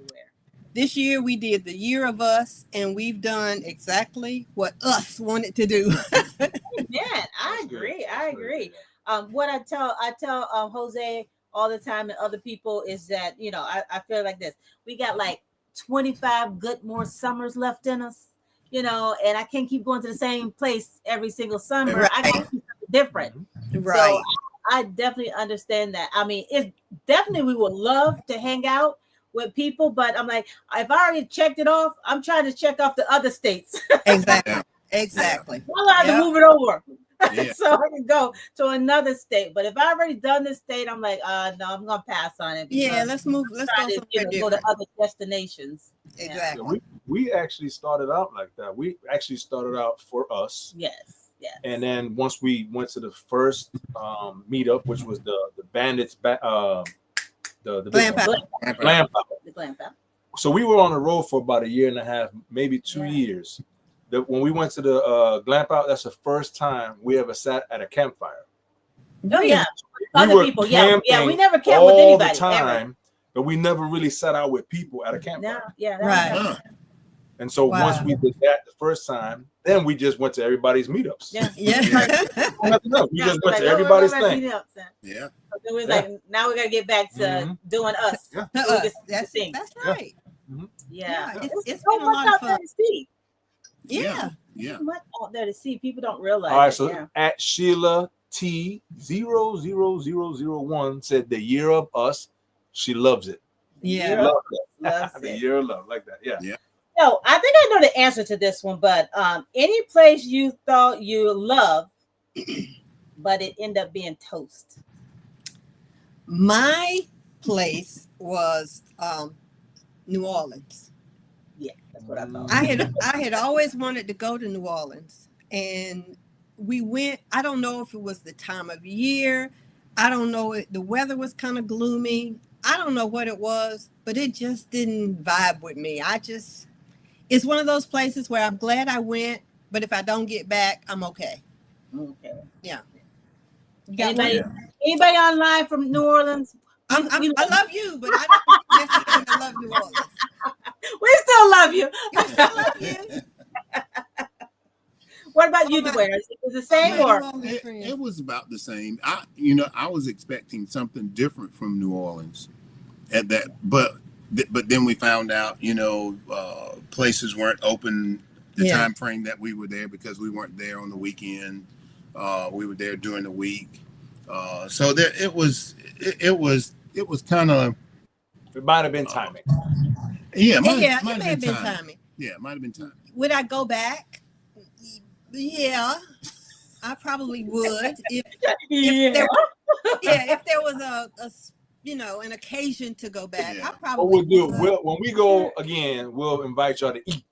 Speaker 4: This year we did the Year of Us, and we've done exactly what us wanted to do.
Speaker 2: Yeah, I
Speaker 1: That's good.
Speaker 2: agree. I
Speaker 1: That's
Speaker 2: agree.
Speaker 1: good.
Speaker 2: What I tell Jose all the time and other people is that I feel like this. We got like 25 good more summers left in us, and I can't keep going to the same place every single summer.
Speaker 4: Right.
Speaker 2: I got to do something different.
Speaker 4: Right.
Speaker 2: So I definitely understand that. I mean, it's definitely we would love to hang out with people, but I'm like, if I already checked it off, I'm trying to check off the other states.
Speaker 4: Exactly.
Speaker 5: Yeah.
Speaker 4: Exactly.
Speaker 2: I have
Speaker 4: Yep.
Speaker 2: to move it over.
Speaker 5: Yeah.
Speaker 2: So I can go to another state. But if I already done this state, I'm like, no, I'm gonna pass on it.
Speaker 4: Yeah,
Speaker 2: because
Speaker 4: let's move. Let's
Speaker 2: I'm
Speaker 4: go
Speaker 2: trying to,
Speaker 4: somewhere
Speaker 2: go to
Speaker 4: different.
Speaker 2: other destinations.
Speaker 4: Exactly.
Speaker 1: We actually started out like that. We actually started out for us.
Speaker 2: Yes. Yes.
Speaker 1: And then once we went to the first meetup, which was the bandits, the big
Speaker 4: Glam
Speaker 1: one,
Speaker 4: Powder.
Speaker 1: Glam Powder.
Speaker 2: The Glam Powder.
Speaker 1: So we were on the road for about a year and a half, maybe 2
Speaker 2: Yeah.
Speaker 1: years. When we went to the Glam Powder, that's the first time we ever sat at a campfire.
Speaker 2: Oh yeah.
Speaker 1: We
Speaker 2: Other
Speaker 1: were
Speaker 2: people. Yeah. Yeah. We
Speaker 1: camping
Speaker 2: never camped with
Speaker 1: all
Speaker 2: anybody.
Speaker 1: the time, but we never really sat out with people at a
Speaker 2: Ever.
Speaker 1: campfire.
Speaker 2: No. Yeah. that
Speaker 4: Right.
Speaker 2: was-
Speaker 5: Huh.
Speaker 1: And so
Speaker 4: Wow.
Speaker 1: once we did that the first time, then we just went to everybody's meetups.
Speaker 2: Yeah.
Speaker 4: Yeah.
Speaker 1: Nothing else. We
Speaker 2: Yeah,
Speaker 1: just went
Speaker 2: like,
Speaker 1: to
Speaker 2: oh,
Speaker 1: everybody's
Speaker 2: everybody
Speaker 1: thing.
Speaker 2: meet up, son.
Speaker 5: Yeah.
Speaker 2: So then we was
Speaker 1: Yeah.
Speaker 2: like, now we gotta get back to
Speaker 1: Mhm.
Speaker 2: doing us.
Speaker 1: Yeah.
Speaker 4: To
Speaker 2: Doing
Speaker 4: us.
Speaker 2: this
Speaker 4: That's
Speaker 2: thing.
Speaker 4: that's
Speaker 1: Yeah.
Speaker 4: right.
Speaker 2: Yeah.
Speaker 4: Yeah, it's
Speaker 2: so
Speaker 4: been a
Speaker 2: much
Speaker 4: lot of
Speaker 2: out there
Speaker 4: fun.
Speaker 2: to see.
Speaker 4: Yeah.
Speaker 5: Yeah.
Speaker 2: So much out there to see. People don't realize.
Speaker 1: All right,
Speaker 2: it.
Speaker 1: so
Speaker 2: Yeah.
Speaker 1: at Sheila T00001 said the year of us, she loves it.
Speaker 4: Yeah.
Speaker 1: She loves it.
Speaker 2: Loves
Speaker 1: The
Speaker 2: it.
Speaker 1: year of love, like that. Yeah.
Speaker 2: No, I think I know the answer to this one, but any place you thought you loved, but it ended up being toast.
Speaker 4: My place was New Orleans.
Speaker 2: Yeah, that's what I thought.
Speaker 4: I had always wanted to go to New Orleans, and we went. I don't know if it was the time of year. I don't know. The weather was kind of gloomy. I don't know what it was, but it just didn't vibe with me. It's one of those places where I'm glad I went, but if I don't get back, I'm okay.
Speaker 2: Okay.
Speaker 4: You got
Speaker 2: Anybody,
Speaker 4: one?
Speaker 2: anybody online from New Orleans?
Speaker 4: I love you, but I don't necessarily love New Orleans.
Speaker 2: We still love you.
Speaker 4: I still love you.
Speaker 2: What about you, Duane? Is it the same
Speaker 4: Yeah,
Speaker 2: or?
Speaker 4: New Orleans friends.
Speaker 5: It was about the same. I was expecting something different from New Orleans at that, but then we found out, places weren't open the
Speaker 4: Yeah.
Speaker 5: time frame that we were there because we weren't there on the weekend. We were there during the week. So there it was kind of,
Speaker 1: It might have been timing.
Speaker 5: yeah,
Speaker 4: It may have
Speaker 5: been
Speaker 4: been
Speaker 5: time.
Speaker 4: timing.
Speaker 5: Yeah, it might have been time.
Speaker 4: Would I go back? Yeah, I probably would. If there, if there was an occasion to go back,
Speaker 5: Yeah.
Speaker 4: I
Speaker 1: What
Speaker 4: probably
Speaker 1: we'll do,
Speaker 4: would.
Speaker 1: when we go again, we'll invite y'all to eat.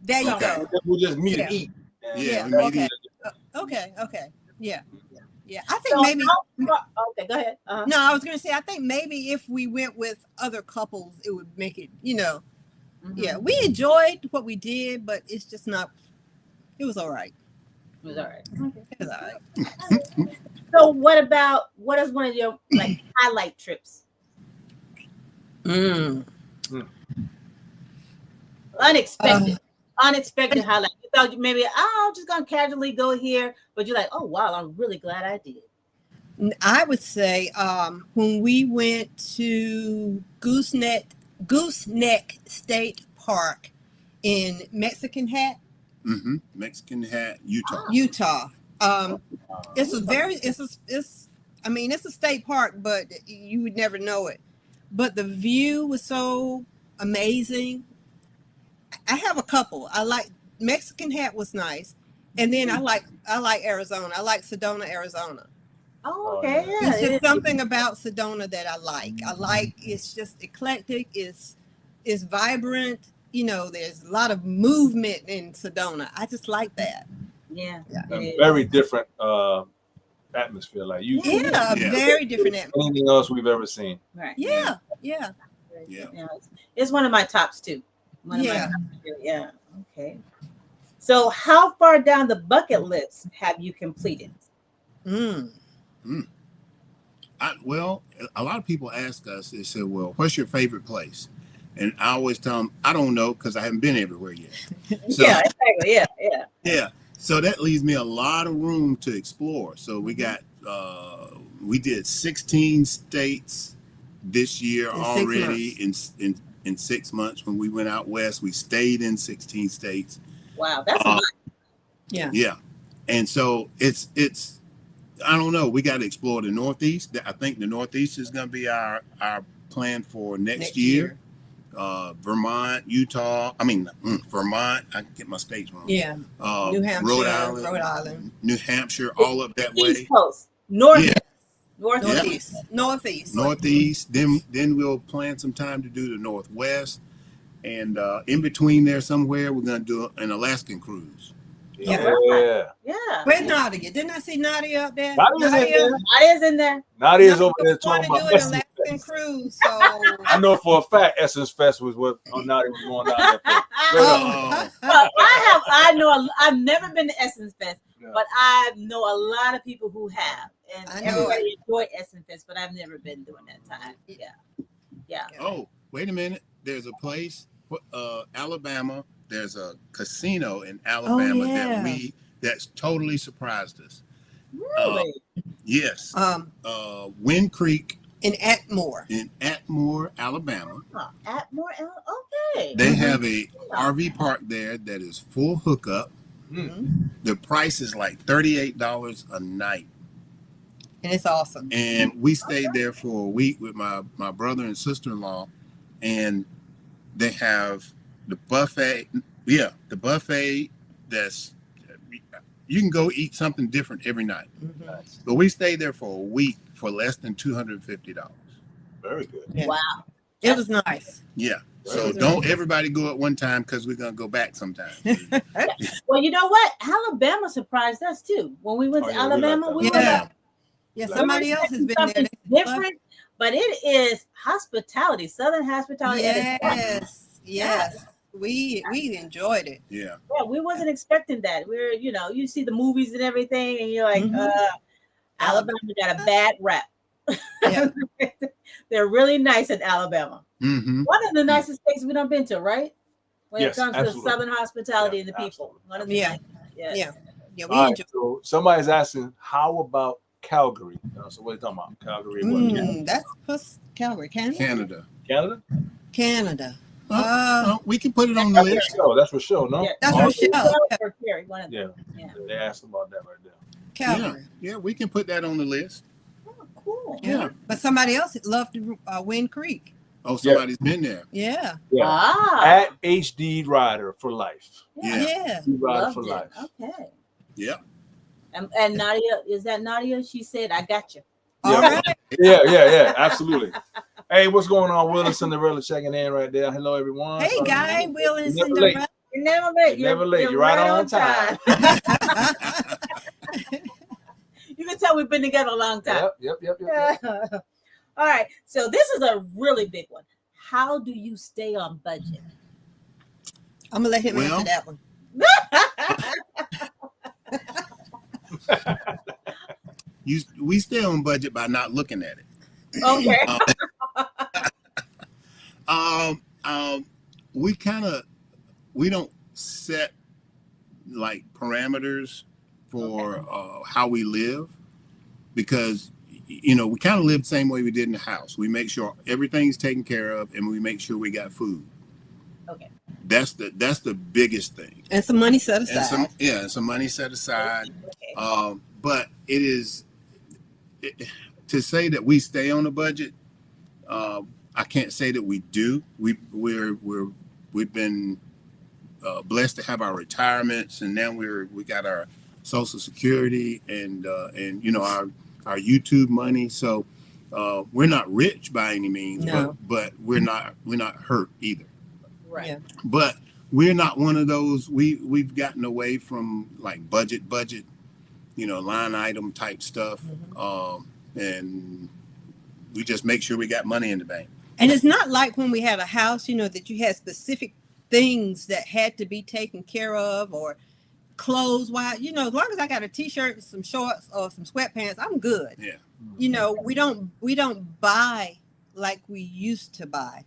Speaker 4: There you
Speaker 5: Okay.
Speaker 4: go.
Speaker 1: We'll just meet
Speaker 4: Yeah.
Speaker 1: and eat.
Speaker 5: Yeah, we
Speaker 4: okay.
Speaker 5: made
Speaker 4: Okay. Yeah. I think
Speaker 2: So,
Speaker 4: maybe.
Speaker 2: okay, go ahead. Uh-huh.
Speaker 4: No, I was gonna say I think maybe if we went with other couples, it would make it.
Speaker 2: Mhm.
Speaker 4: Yeah, we enjoyed what we did, but it's just not. It was all right.
Speaker 2: It was all right.
Speaker 4: It was all right.
Speaker 2: So what is one of your like highlight trips? Unexpected highlight. You thought maybe I'm just gonna casually go here, but you're like, oh wow, I'm really glad I did.
Speaker 4: I would say when we went to Gooseneck State Park in Mexican Hat,
Speaker 5: Mexican Hat, Utah.
Speaker 4: Utah. It's a state park, but you would never know it. But the view was so amazing. I have a couple. I like Mexican Hat was nice, and then I like Arizona. I like Sedona, Arizona.
Speaker 2: Oh,
Speaker 1: Oh,
Speaker 2: okay.
Speaker 1: yeah.
Speaker 2: Yeah.
Speaker 4: It's just something about Sedona that I like. I like it's just eclectic. It's vibrant. You know, there's a lot of movement in Sedona. I just like that.
Speaker 2: Yeah.
Speaker 4: Yeah.
Speaker 2: It
Speaker 1: And
Speaker 2: is.
Speaker 1: very different atmosphere. Like you
Speaker 2: Yeah.
Speaker 1: can
Speaker 4: Yeah,
Speaker 5: Yeah.
Speaker 4: very different.
Speaker 1: anything else we've ever seen.
Speaker 2: Right.
Speaker 4: Yeah, yeah,
Speaker 5: Yeah.
Speaker 2: It's one of my tops too. One of my
Speaker 4: yeah.
Speaker 2: tops too. Yeah. Okay. So, how far down the bucket list have you completed?
Speaker 4: Mm.
Speaker 5: Well, a lot of people ask us, they say, well, what's your favorite place? And I always tell them, I don't know because I haven't been everywhere yet. So,
Speaker 2: Yeah, exactly. Yeah, yeah.
Speaker 5: yeah. So that leaves me a lot of room to explore. So we did 16 states this year
Speaker 4: In 6
Speaker 5: already
Speaker 4: months.
Speaker 5: in 6 months. When we went out west, we stayed in 16 states.
Speaker 2: Wow, that's a lot.
Speaker 4: Yeah.
Speaker 5: Yeah. And so it's I don't know. We got to explore the Northeast. I think the Northeast is going to be our plan for next year. Vermont, Utah. Vermont. I get my states wrong.
Speaker 4: Yeah. New Hampshire,
Speaker 5: Rhode Island, New Hampshire, all up that way.
Speaker 2: East Coast, North,
Speaker 5: Yeah.
Speaker 2: Northeast.
Speaker 4: Northeast.
Speaker 5: Then we'll plan some time to do the Northwest, and in between there somewhere we're going to do an Alaskan cruise.
Speaker 1: Yeah.
Speaker 2: Yeah.
Speaker 4: Where's Nadia? Didn't I see Nadia up there?
Speaker 1: Nadia's in there.
Speaker 2: Nadia's in there.
Speaker 1: Nadia's over there
Speaker 4: was going
Speaker 1: talking
Speaker 4: to
Speaker 1: about
Speaker 4: do an
Speaker 1: Essence
Speaker 4: Alaskan
Speaker 1: Fest.
Speaker 4: cruise. So
Speaker 1: I know for a fact Essence Fest was what Nadia was going down there for.
Speaker 5: Oh.
Speaker 2: Well, I've never been to Essence Fest,
Speaker 1: Yeah.
Speaker 2: but I know a lot of people who have, and
Speaker 4: I know
Speaker 2: everybody enjoyed Essence Fest, but I've never been during that time. Yeah.
Speaker 5: Oh, wait a minute. There's a place, Alabama. There's a casino in Alabama
Speaker 4: yeah.
Speaker 5: that's totally surprised us.
Speaker 2: Really?
Speaker 5: Yes. Wind Creek
Speaker 4: in Atmore.
Speaker 5: in Atmore, Alabama.
Speaker 2: Huh. Atmore. Okay.
Speaker 5: They have a RV park there that is full hookup.
Speaker 4: Mhm.
Speaker 5: The price is like $38 a night.
Speaker 4: And it's awesome.
Speaker 5: And we stayed there for a week with my brother and sister-in-law, and they have the buffet. Yeah, the buffet. That's you can go eat something different every night.
Speaker 4: Mhm.
Speaker 1: Nice.
Speaker 5: But we stayed there for a week for less than $250.
Speaker 1: Very good.
Speaker 4: Yeah.
Speaker 2: Wow.
Speaker 4: It was nice.
Speaker 5: Yeah. So
Speaker 1: Very good.
Speaker 5: don't everybody go at one time because we're gonna go back sometime.
Speaker 2: Well, you know what? Alabama surprised us too. When we went
Speaker 1: Oh,
Speaker 2: to
Speaker 1: yeah, we like
Speaker 2: Alabama,
Speaker 1: that.
Speaker 2: we were
Speaker 4: Yeah.
Speaker 2: like,
Speaker 4: Yeah,
Speaker 1: Like-
Speaker 4: somebody else has been there.
Speaker 2: something different, but it is hospitality, Southern hospitality. at its best.
Speaker 4: Yes. We enjoyed it.
Speaker 5: Yeah.
Speaker 2: Yeah, we wasn't expecting that. We're, you see the movies and everything, and you're like,
Speaker 4: Mhm.
Speaker 2: Alabama got a bad rap.
Speaker 4: Yeah.
Speaker 2: They're really nice in Alabama.
Speaker 5: Mm-hmm.
Speaker 2: One of the nicest states we done been to, right? When
Speaker 1: Yes,
Speaker 2: it comes
Speaker 1: absolutely.
Speaker 2: to Southern hospitality
Speaker 1: Yeah,
Speaker 2: and the people.
Speaker 1: absolutely.
Speaker 2: One of the
Speaker 4: Yeah.
Speaker 2: nicest. Yes.
Speaker 4: Yeah. Yeah, we
Speaker 1: All right,
Speaker 4: enjoyed
Speaker 1: so somebody's asking, how about Calgary? So what are you talking about? Calgary, what?
Speaker 4: That's plus Calgary,
Speaker 5: Canada.
Speaker 1: Canada?
Speaker 4: Canada.
Speaker 5: Well, we can put it on the
Speaker 1: That's
Speaker 5: list.
Speaker 1: for sure. That's for sure. No.
Speaker 2: Yeah.
Speaker 4: That's
Speaker 1: Oh,
Speaker 4: Rochelle.
Speaker 2: Or Carrie, one of them.
Speaker 1: Yeah.
Speaker 2: Yeah.
Speaker 1: They asked about that right there.
Speaker 4: Calgary.
Speaker 5: Yeah, we can put that on the list.
Speaker 2: Oh, cool.
Speaker 4: Yeah. But somebody else loved Wind Creek.
Speaker 5: Oh, somebody's been there.
Speaker 4: Yeah.
Speaker 1: Yeah.
Speaker 2: Ah.
Speaker 1: At HD Rider for life.
Speaker 5: Yeah.
Speaker 4: Yeah.
Speaker 1: HD Rider
Speaker 2: Loved
Speaker 1: for
Speaker 2: it.
Speaker 1: life.
Speaker 2: Okay.
Speaker 5: Yeah.
Speaker 2: And Nadia, is that Nadia? She said, I got you.
Speaker 4: All
Speaker 1: Yeah.
Speaker 4: right.
Speaker 1: Yeah, absolutely. Hey, what's going on? Will and Cinderella checking in right there. Hello, everyone.
Speaker 4: Hey, Guy, Will and
Speaker 1: Never
Speaker 4: Cinderella.
Speaker 2: You're never late.
Speaker 1: You're never late. You're right on time.
Speaker 2: You can tell we've been together a long time.
Speaker 1: Yep.
Speaker 2: All right. So this is a really big one. How do you stay on budget?
Speaker 4: I'm gonna let him
Speaker 5: Well,
Speaker 4: answer that one.
Speaker 5: We stay on budget by not looking at it.
Speaker 2: Okay.
Speaker 5: We don't set like parameters for how we live, because we kind of live the same way we did in the house. We make sure everything's taken care of, and we make sure we got food.
Speaker 2: Okay.
Speaker 5: That's the biggest thing.
Speaker 4: And some money set
Speaker 5: And
Speaker 4: aside.
Speaker 5: some money set aside.
Speaker 2: Okay.
Speaker 5: But to say that we stay on a budget, I can't say that we do. We've been blessed to have our retirements, and now we got our Social Security and our YouTube money. So we're not rich by any means,
Speaker 4: No.
Speaker 5: but we're not hurt either.
Speaker 2: Right.
Speaker 4: Yeah.
Speaker 5: But we're not one of those. We've gotten away from like budget, line item type stuff, and we just make sure we got money in the bank.
Speaker 4: And it's not like when we had a house, that you had specific things that had to be taken care of, or clothes wise, as long as I got a t-shirt and some shorts or some sweatpants, I'm good.
Speaker 5: Yeah.
Speaker 4: We don't buy like we used to buy,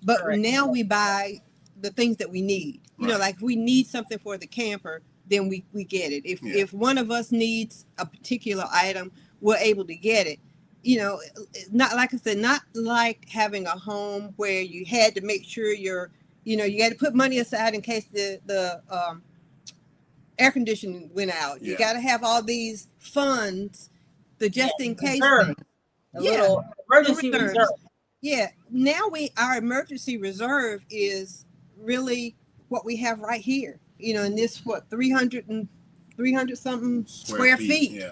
Speaker 4: but
Speaker 2: Correct.
Speaker 4: now we buy the things that we need.
Speaker 5: Right.
Speaker 4: Like if we need something for the camper, then we get it. If one of us needs a particular item, we're able to get it. Not like I said, not like having a home where you had to make sure you had to put money aside in case the air conditioning went out. You got to have all these funds, the just in case
Speaker 2: reserve.
Speaker 4: thing.
Speaker 2: A little emergency
Speaker 4: reserves.
Speaker 2: reserve.
Speaker 4: Yeah. Now our emergency reserve is really what we have right here. In this 300 something square feet.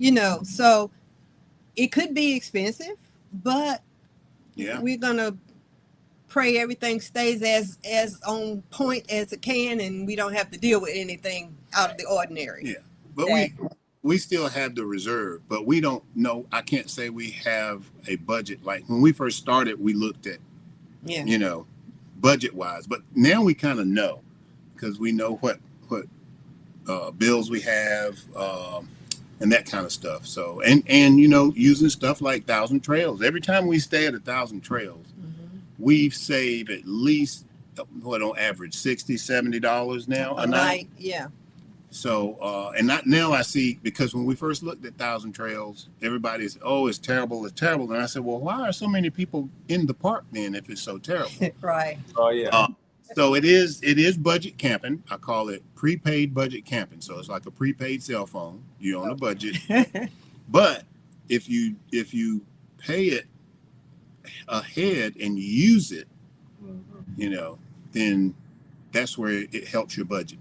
Speaker 5: Yeah.
Speaker 4: So it could be expensive, but we're gonna pray everything stays as on point as it can, and we don't have to deal with anything out of the ordinary.
Speaker 5: Yeah, but we still have the reserve, but we don't know. I can't say we have a budget. Like when we first started, we looked at, budget wise, but now we kind of know, because we know what bills we have, and that kind of stuff. So, and using stuff like Thousand Trails. Every time we stay at 1,000 Trails, we've saved at least, on average, $60-$70 now a night.
Speaker 4: Yeah.
Speaker 5: So, and not now I see, because when we first looked at 1,000 Trails, everybody's, it's terrible. And I said, well, why are so many people in the park then if it's so terrible?
Speaker 4: Right.
Speaker 1: Oh yeah.
Speaker 5: So it is budget camping. I call it prepaid budget camping. So it's like a prepaid cell phone. You're on a budget. But if you pay it ahead and use it, then that's where it helps your budget.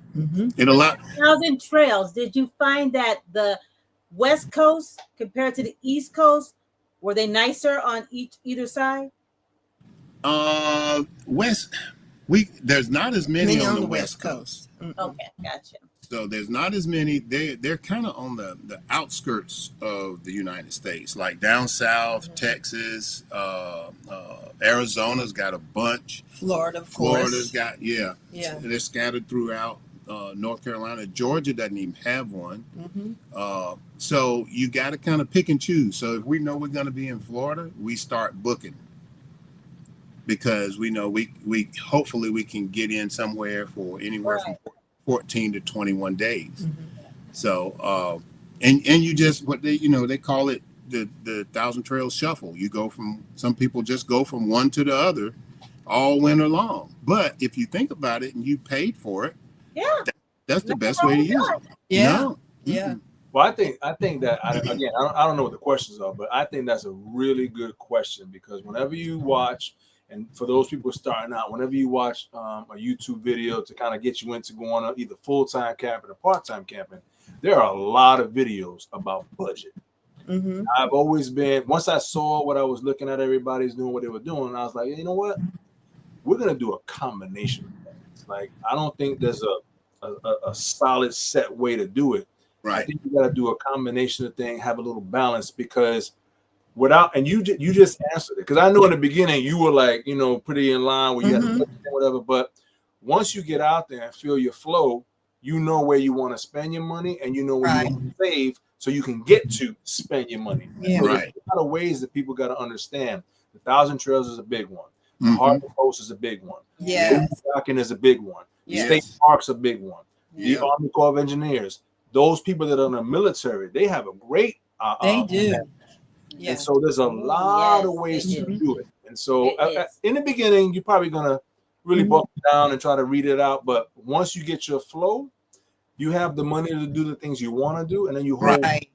Speaker 5: It allows
Speaker 2: 1,000 Trails. Did you find that the West Coast compared to the East Coast, were they nicer on either side?
Speaker 5: There's not as many on the West Coast.
Speaker 2: Okay, gotcha.
Speaker 5: So there's not as many. They're kind of on the outskirts of the United States, like down south, Texas, Arizona's got a bunch.
Speaker 4: Florida, of course.
Speaker 5: Florida's got They're scattered throughout North Carolina. Georgia doesn't even have one. So you got to kind of pick and choose. So if we know we're going to be in Florida, we start booking, because we know we hopefully we can get in somewhere for anywhere from 14 to 21 days. So and you just they call it the 1,000 Trails Shuffle. Some people just go from one to the other all winter long. But if you think about it and you paid for it, that's the best way to use it.
Speaker 4: Yeah.
Speaker 1: Well, I think that I don't know what the questions are, but I think that's a really good question, because whenever you watch, and for those people starting out, whenever you watch a YouTube video to kind of get you into going on either full-time camping or part-time camping, there are a lot of videos about budget. I've always been, once I saw what I was looking at, everybody's doing what they were doing, and I was like, you know what? We're going to do a combination of things. Like, I don't think there's a solid set way to do it.
Speaker 5: Right.
Speaker 1: I think you got to do a combination of things, have a little balance, because and you just answered it, because I know in the beginning you were like, pretty in line where you had to whatever, but once you get out there and feel your flow, you know where you want to spend your money, and you know where you want to save, so you can get to spend your money.
Speaker 4: Yeah.
Speaker 1: So there's a lot of ways that people got to understand. The 1,000 Trails is a big one. The Harbor Post is a big one.
Speaker 4: Yeah.
Speaker 1: Docking is a big one.
Speaker 4: Yes.
Speaker 1: State Park's a big one. The Army Corps of Engineers. Those people that are in the military, they have a great
Speaker 4: they do.
Speaker 1: And so there's a lot of ways to do it. And so in the beginning, you're probably going to really buckle down and try to read it out. But once you get your flow, you have the money to do the things you want to do. And then you hold
Speaker 4: Right.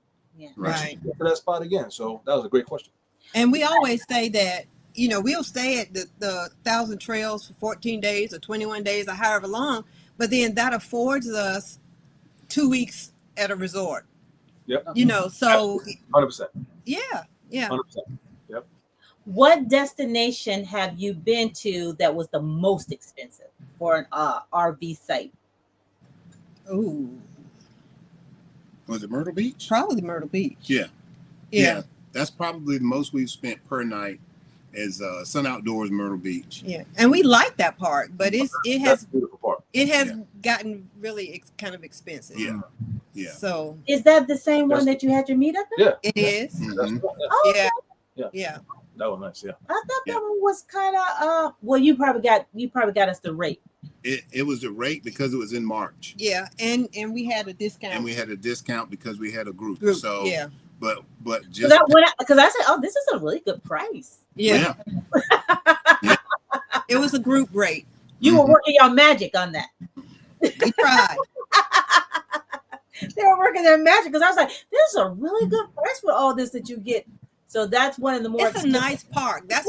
Speaker 1: to that spot again. So that was a great question.
Speaker 4: And we always say that, we'll stay at the 1,000 Trails for 14 days or 21 days or however long. But then that affords us 2 weeks at a resort.
Speaker 1: Yep.
Speaker 4: You know, so
Speaker 1: 100%.
Speaker 4: yeah, yeah.
Speaker 1: 100%. Yep.
Speaker 2: What destination have you been to that was the most expensive for an RV site?
Speaker 4: Ooh,
Speaker 5: Was it Myrtle Beach?
Speaker 4: probably Myrtle Beach.
Speaker 5: Yeah.
Speaker 4: Yeah.
Speaker 5: That's probably the most we've spent per night is Sun Outdoors Myrtle Beach.
Speaker 4: Yeah. And we like that park, but it
Speaker 1: That's
Speaker 4: has
Speaker 1: the beautiful part.
Speaker 4: it has
Speaker 5: Yeah.
Speaker 4: gotten really kind of expensive.
Speaker 5: Yeah. Yeah.
Speaker 4: So
Speaker 2: Is that the same one that you had your meetup in?
Speaker 1: Yeah.
Speaker 4: it is.
Speaker 5: Mhm.
Speaker 2: Oh,
Speaker 4: Yeah.
Speaker 1: Yeah.
Speaker 4: Yeah.
Speaker 1: That was nice. Yeah.
Speaker 2: I thought
Speaker 5: Yeah.
Speaker 2: that one was kind of well, you probably got us the rate.
Speaker 5: It was a rate because it was in March.
Speaker 4: Yeah. And we had a discount.
Speaker 5: And we had a discount because we had a group.
Speaker 4: group.
Speaker 5: So
Speaker 4: Yeah.
Speaker 5: but
Speaker 2: Because
Speaker 5: just
Speaker 2: I said, oh, this is a really good price.
Speaker 4: Yeah. It was a group rate.
Speaker 2: You were working your magic on that.
Speaker 4: We tried.
Speaker 2: They were working their magic because I was like, this is a really good price for all this that you get. So that's one of the more.
Speaker 4: It's a nice park. That's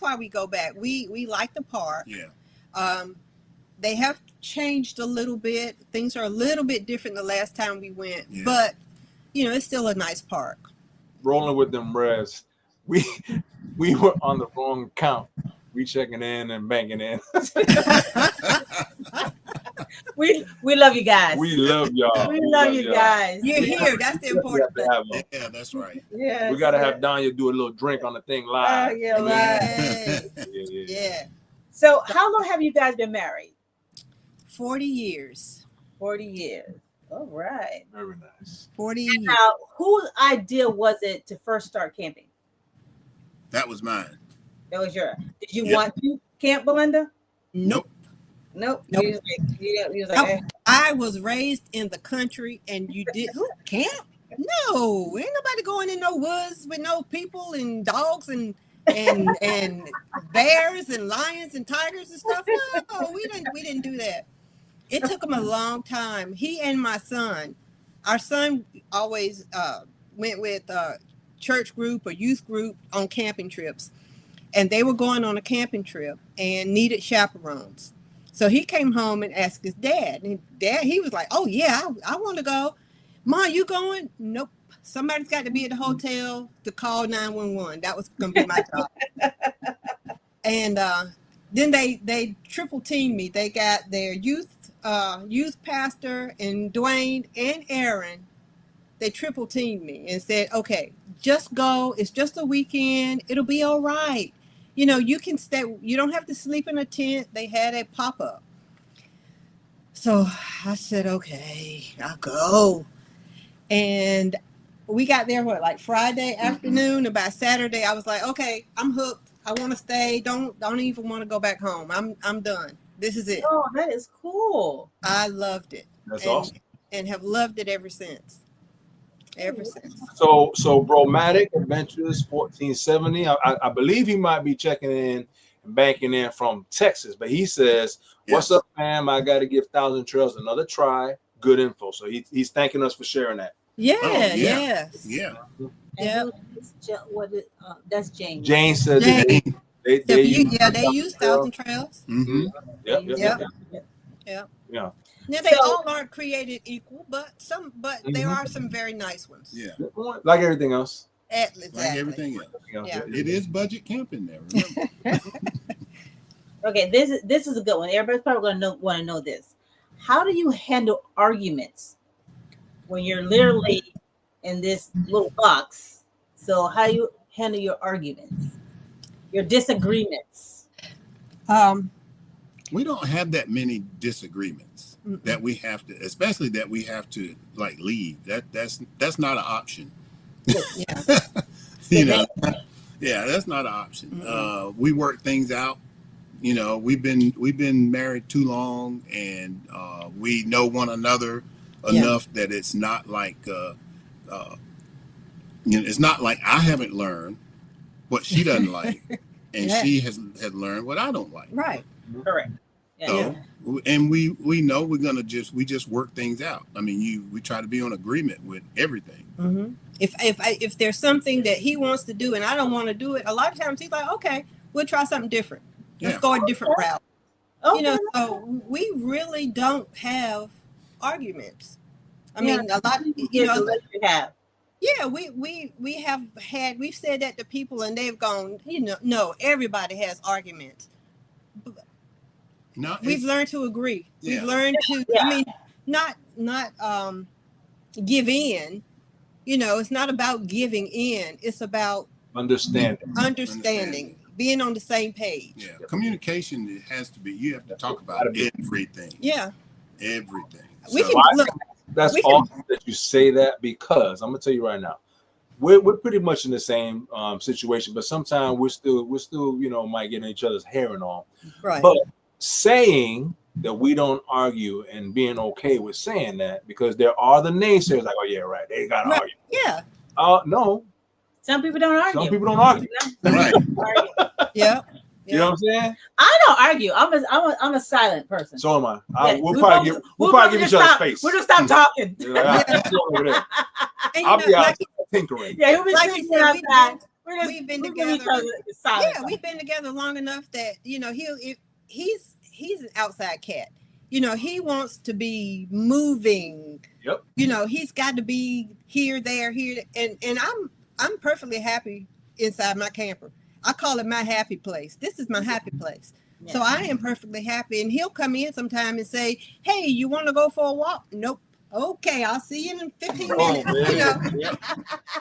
Speaker 4: why we go back. We like the park.
Speaker 5: Yeah.
Speaker 4: They have changed a little bit. Things are a little bit different the last time we went,
Speaker 5: Yeah.
Speaker 4: but you know, it's still a nice park.
Speaker 1: Rolling with them Reds. We were on the wrong account. We checking in and banking in.
Speaker 2: we love you guys.
Speaker 1: We love y'all.
Speaker 2: We love you
Speaker 1: y'all.
Speaker 2: guys.
Speaker 4: You're here. That's the important
Speaker 1: We have to
Speaker 4: thing.
Speaker 1: have
Speaker 5: Yeah, that's right.
Speaker 2: Yeah.
Speaker 1: we gotta have Danya do a little drink on the thing
Speaker 2: Oh,
Speaker 1: live.
Speaker 2: yeah, right.
Speaker 4: Yay. Yeah.
Speaker 2: So how long have you guys been married?
Speaker 4: 40 years.
Speaker 2: 40 years. All right.
Speaker 1: Very nice.
Speaker 4: 40 years.
Speaker 2: Now, whose idea was it to first start camping?
Speaker 5: That was mine.
Speaker 2: That was your. Did you
Speaker 5: Yep.
Speaker 2: want to camp, Belinda?
Speaker 4: Nope.
Speaker 2: Nope.
Speaker 4: Nope.
Speaker 2: You was like,
Speaker 4: I was raised in the country, and you did who camp? No, ain't nobody going in no woods with no people and dogs and bears and lions and tigers and stuff. No, we didn't do that. It took him a long time. He and my son, our son always went with church group or youth group on camping trips, and they were going on a camping trip and needed chaperones. So he came home and asked his dad, and he was like, "Oh yeah, I want to go." "Mom, you going?" "Nope. Somebody's got to be at the hotel to call 911. That was gonna be my job." And then they triple teamed me. They got their youth pastor and Duane and Aaron. They triple teamed me and said, "Okay, just go. It's just a weekend. It'll be all right. You know, you can stay. You don't have to sleep in a tent." They had a pop-up. So I said, "Okay, I'll go." And we got there, like Friday afternoon. And by Saturday, I was like, "Okay, I'm hooked. I want to stay. Don't even want to go back home. I'm done. This is it."
Speaker 2: Oh, that is cool.
Speaker 4: I loved it.
Speaker 1: That's
Speaker 4: and,
Speaker 1: awesome.
Speaker 4: And have loved it ever since. Ever since.
Speaker 1: So Bromatic Adventures 1470. I believe he might be checking in and banking in from Texas, but he says, "What's up, fam? I got to give Thousand Trails another try. Good info." So he's thanking us for sharing that.
Speaker 4: Yeah,
Speaker 5: Oh, yeah.
Speaker 4: yes.
Speaker 5: Yeah.
Speaker 2: And
Speaker 4: Yep.
Speaker 2: that's Jane.
Speaker 1: Jane said that
Speaker 4: Jane.
Speaker 1: they
Speaker 4: They
Speaker 1: use
Speaker 4: use Thousand Trails.
Speaker 5: Mm-hmm.
Speaker 1: Yep.
Speaker 4: Yep.
Speaker 1: Yeah.
Speaker 4: Now they
Speaker 2: So-
Speaker 4: all aren't created equal, but there are some very nice ones.
Speaker 5: Yeah.
Speaker 1: Like everything else.
Speaker 4: Exactly.
Speaker 5: Like everything else.
Speaker 4: Yeah.
Speaker 5: It is budget camping there. Remember?
Speaker 2: Okay, this is a good one. Everybody's probably gonna want to know this. How do you handle arguments when you're literally in this little box? So how do you handle your arguments, your disagreements?
Speaker 5: We don't have that many disagreements that we have to, especially that we have to like leave. That's not an option.
Speaker 4: Yeah.
Speaker 5: You know, yeah, that's not an option. We work things out. You know, we've been married too long, and we know one another enough that it's not like it's not like I haven't learned what she doesn't like, and she has learned what I don't like.
Speaker 4: Right.
Speaker 2: Correct.
Speaker 5: So, and we know we just work things out. I mean, we try to be on agreement with everything.
Speaker 4: Mm-hmm. If there's something that he wants to do and I don't want to do it, a lot of times he's like, "Okay, we'll try something different. Let's go a different route."
Speaker 2: Okay.
Speaker 4: You know, so we really don't have arguments. I mean, a lot, you know,
Speaker 2: You have.
Speaker 4: yeah, we've said that to people and they've gone, you know, no, everybody has arguments.
Speaker 5: No,
Speaker 4: We've learned to agree.
Speaker 5: Yeah.
Speaker 4: We've learned to,
Speaker 2: Yeah.
Speaker 4: I mean, not give in. You know, it's not about giving in. It's about understanding, being on the same page.
Speaker 5: Yeah, communication, it has to be. You have to talk about everything.
Speaker 4: Yeah,
Speaker 5: Everything.
Speaker 4: we
Speaker 5: So-
Speaker 4: can look.
Speaker 1: That's
Speaker 4: We can-
Speaker 1: awesome that you say that, because I'm gonna tell you right now, we're pretty much in the same situation, but sometimes we're still you know, might get in each other's hair and all.
Speaker 4: Right.
Speaker 1: But saying that we don't argue and being okay with saying that, because there are the naysayers like, oh yeah, right, they gotta
Speaker 4: Right.
Speaker 1: argue.
Speaker 4: Yeah.
Speaker 1: No,
Speaker 2: Some people don't argue.
Speaker 1: some people don't argue.
Speaker 5: Right.
Speaker 4: Yeah.
Speaker 1: You know what I'm saying?
Speaker 2: I don't argue. I'm a silent person.
Speaker 1: So am I.
Speaker 2: Yeah,
Speaker 1: We'll probably give each other space.
Speaker 2: We'll just stop talking.
Speaker 1: You're like,
Speaker 4: Yeah.
Speaker 1: over there.
Speaker 4: And,
Speaker 1: I'll
Speaker 4: you
Speaker 1: be
Speaker 4: know,
Speaker 1: out tinkering.
Speaker 2: Yeah, we'll be
Speaker 4: like
Speaker 2: sitting
Speaker 4: you said,
Speaker 2: outside.
Speaker 4: we've been
Speaker 2: we'll give each
Speaker 4: together.
Speaker 2: other silence.
Speaker 4: Yeah, we've been together long enough that, you know, he's an outside cat. You know, he wants to be moving.
Speaker 1: Yep.
Speaker 4: You know, he's got to be here, there, here, and I'm perfectly happy inside my camper. I call it my happy place. This is my happy place.
Speaker 2: Yeah.
Speaker 4: So I am perfectly happy. And he'll come in sometime and say, "Hey, you want to go for a walk?" Nope. Okay, I'll see you in 15 minutes. You know.
Speaker 1: Yep.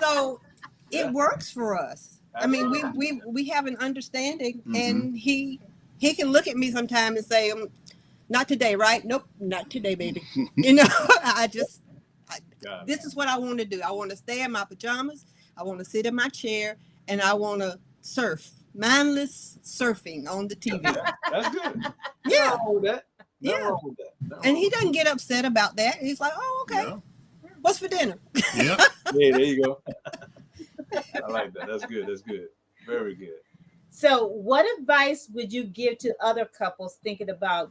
Speaker 4: So
Speaker 1: Yeah.
Speaker 4: it works for us. I mean, we have an understanding, and he can look at me sometime and say, "Not today, right? Nope, not today, baby." You know, this is what I want to do. I want to stay in my pajamas. I want to sit in my chair, and I want to surf, mindless surfing on the TV.
Speaker 1: That's good.
Speaker 4: Yeah.
Speaker 1: Nothing wrong with that.
Speaker 4: Yeah.
Speaker 1: Nothing wrong with that. Nothing
Speaker 4: And
Speaker 1: wrong
Speaker 4: he doesn't get upset about that. He's like, "Oh, okay.
Speaker 5: Yeah.
Speaker 4: What's for dinner?"
Speaker 5: Yeah.
Speaker 1: Yeah, there you go. I like that. That's good. That's good. Very good.
Speaker 2: So, what advice would you give to other couples thinking about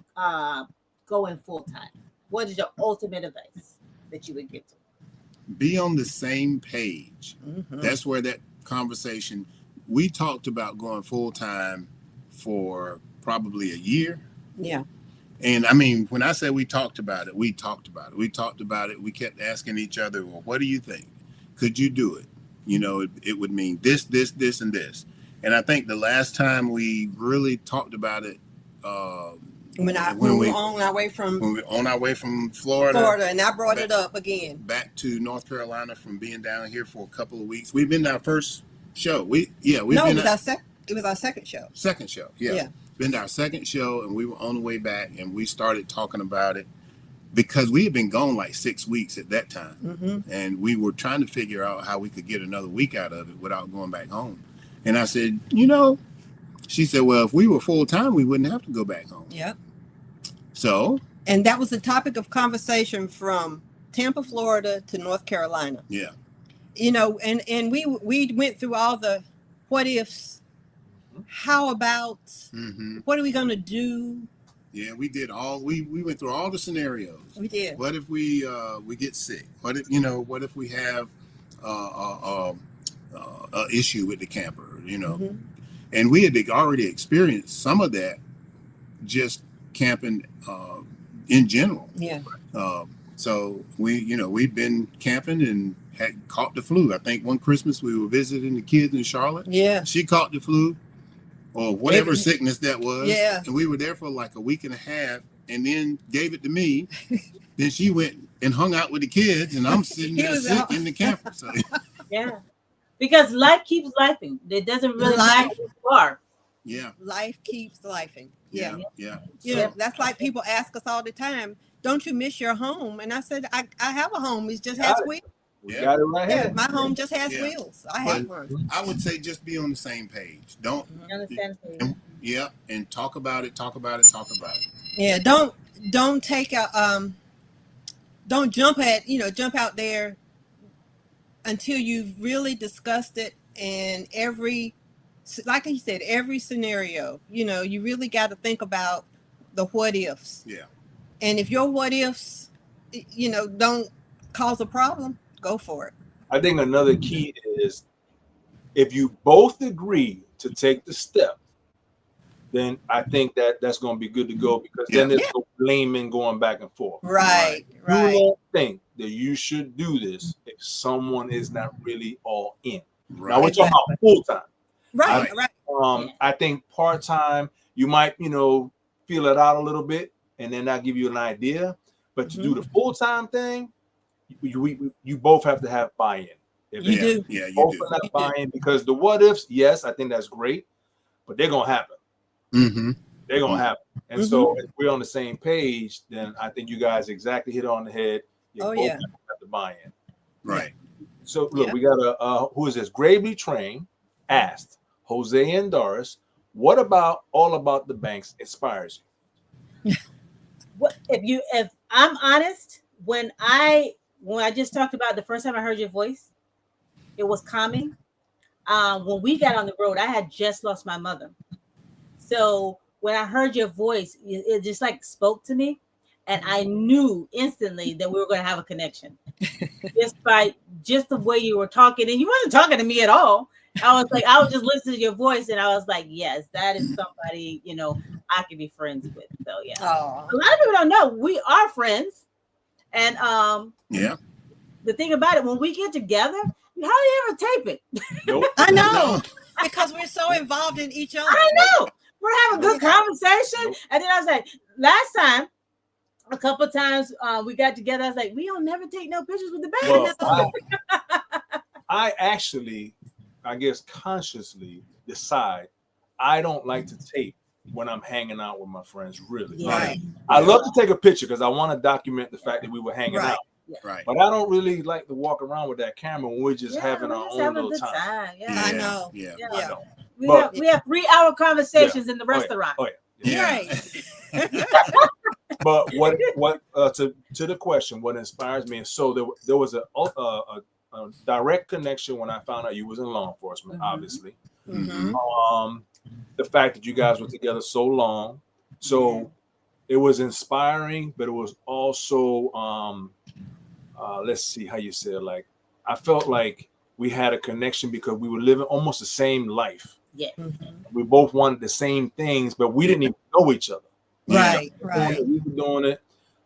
Speaker 2: going full time? What is your ultimate advice that you would give to them?
Speaker 5: Be on the same page.
Speaker 4: Mhm.
Speaker 5: That's where that conversation, we talked about going full time for probably a year.
Speaker 4: Yeah.
Speaker 5: And I mean, when I say we talked about it, we talked about it. We talked about it. We kept asking each other, well, what do you think? Could you do it? You know, it would mean this, and this. And I think the last time we really talked about it,
Speaker 4: When we were on our way from
Speaker 5: when we were on our way from Florida
Speaker 4: and I brought it up again.
Speaker 5: back to North Carolina from being down here for a couple of weeks. We've been to our first show. We've
Speaker 4: No,
Speaker 5: been
Speaker 4: it was our second show.
Speaker 5: second show. Yeah. Been to our second show, and we were on the way back, and we started talking about it because we had been gone like 6 weeks at that time.
Speaker 4: Mm-hmm.
Speaker 5: And we were trying to figure out how we could get another week out of it without going back home. And I said, you know, she said, well, if we were full time, we wouldn't have to go back home.
Speaker 4: Yep.
Speaker 5: So,
Speaker 4: And that was the topic of conversation from Tampa, Florida to North Carolina.
Speaker 5: yeah.
Speaker 4: You know, and we went through all the what ifs. How about what are we gonna do?
Speaker 5: Yeah, we did we went through all the scenarios.
Speaker 4: We did.
Speaker 5: What if we get sick? What if we have a issue with the camper,
Speaker 4: Mhm.
Speaker 5: And we had already experienced some of that just camping in general.
Speaker 4: Yeah.
Speaker 5: So we've been camping and had caught the flu. I think one Christmas we were visiting the kids in Charlotte.
Speaker 4: Yeah.
Speaker 5: She caught the flu or whatever sickness that was.
Speaker 4: Yeah.
Speaker 5: And we were there for like a week and a half and then gave it to me. Then she went and hung out with the kids and I'm sitting
Speaker 4: He
Speaker 5: there
Speaker 4: was
Speaker 5: sick
Speaker 4: out.
Speaker 5: in the camper. So
Speaker 2: Yeah. Because life keeps lifing. It doesn't really matter
Speaker 4: Life.
Speaker 2: who you are.
Speaker 5: yeah.
Speaker 4: Life keeps lifing. Yeah.
Speaker 5: Yeah.
Speaker 4: You
Speaker 5: So,
Speaker 4: know, that's like people ask us all the time, don't you miss your home? And I said, I have a home. It just has wheels.
Speaker 1: We
Speaker 5: Yeah.
Speaker 1: got it right
Speaker 4: Yeah,
Speaker 1: here.
Speaker 4: my home just has
Speaker 5: Yeah.
Speaker 4: wheels. I have one.
Speaker 5: I would say just be on the same page. Don't
Speaker 2: You understand?
Speaker 5: and talk about it.
Speaker 4: Yeah, don't take a don't jump out there until you've really discussed it, and like he said, every scenario, you really got to think about the what ifs.
Speaker 5: Yeah.
Speaker 4: And if your what ifs, don't cause a problem, go for it.
Speaker 1: I think another key is if you both agree to take the step, then I think that's going to be good to go, because then there's no blaming going back and forth.
Speaker 4: Right.
Speaker 1: Do that thing. that you should do this if someone is not really all in.
Speaker 5: Right.
Speaker 1: Now we're talking about full time.
Speaker 4: Right.
Speaker 1: I think part time you might feel it out a little bit, and then I'll give you an idea. But to do the full time thing, you both have to have buy-in.
Speaker 4: You do.
Speaker 5: Yeah, you
Speaker 1: Both
Speaker 5: do.
Speaker 1: have buy-in, because the what ifs, yes, I think that's great, but they're gonna happen.
Speaker 5: Mm-hmm.
Speaker 1: They're gonna happen. And so if we're on the same page, then I think you guys exactly hit on the head. You both have to buy in.
Speaker 5: Right.
Speaker 1: So look, we got a who is this? Gravely Trained asked Jose and Doris, what about all about the banks inspires you?
Speaker 2: What if I'm honest, when I just talked about the first time I heard your voice, it was calming. When we got on the road, I had just lost my mother. So when I heard your voice, it just like spoke to me, and I knew instantly that we were going to have a connection, just the way you were talking, and you wasn't talking to me at all. I was just listening to your voice, and I was like, yes, that is somebody I can be friends with. So yeah, a lot of people don't know we are friends, and the thing about it, when we get together, we hardly ever tape it.
Speaker 1: Nope.
Speaker 4: I know, because we're so involved in each other.
Speaker 2: I know. We're having a good conversation. And then I was like, last time, a couple of times we got together, I was like, we don't never take no pictures with the band.
Speaker 1: Well, I actually, I guess consciously decide I don't like to tape when I'm hanging out with my friends, really.
Speaker 4: Right.
Speaker 1: I love to take a picture because I want to document the fact that we were hanging out.
Speaker 5: Right.
Speaker 1: But I don't really like to walk around with that camera when we're just having our own little time.
Speaker 2: Yeah.
Speaker 4: I know.
Speaker 5: Yeah.
Speaker 1: I know.
Speaker 2: We have 3-hour conversations in the restaurant.
Speaker 1: Oh yeah.
Speaker 4: Right.
Speaker 1: But what to the question, what inspires me? And so there was a direct connection when I found out you was in law enforcement, obviously. The fact that you guys were together so long, so it was inspiring, but it was also let's see how you say it. Like I felt like we had a connection because we were living almost the same life.
Speaker 2: Yeah.
Speaker 1: We both wanted the same things, but we didn't even know each other.
Speaker 4: Right.
Speaker 1: We were doing it.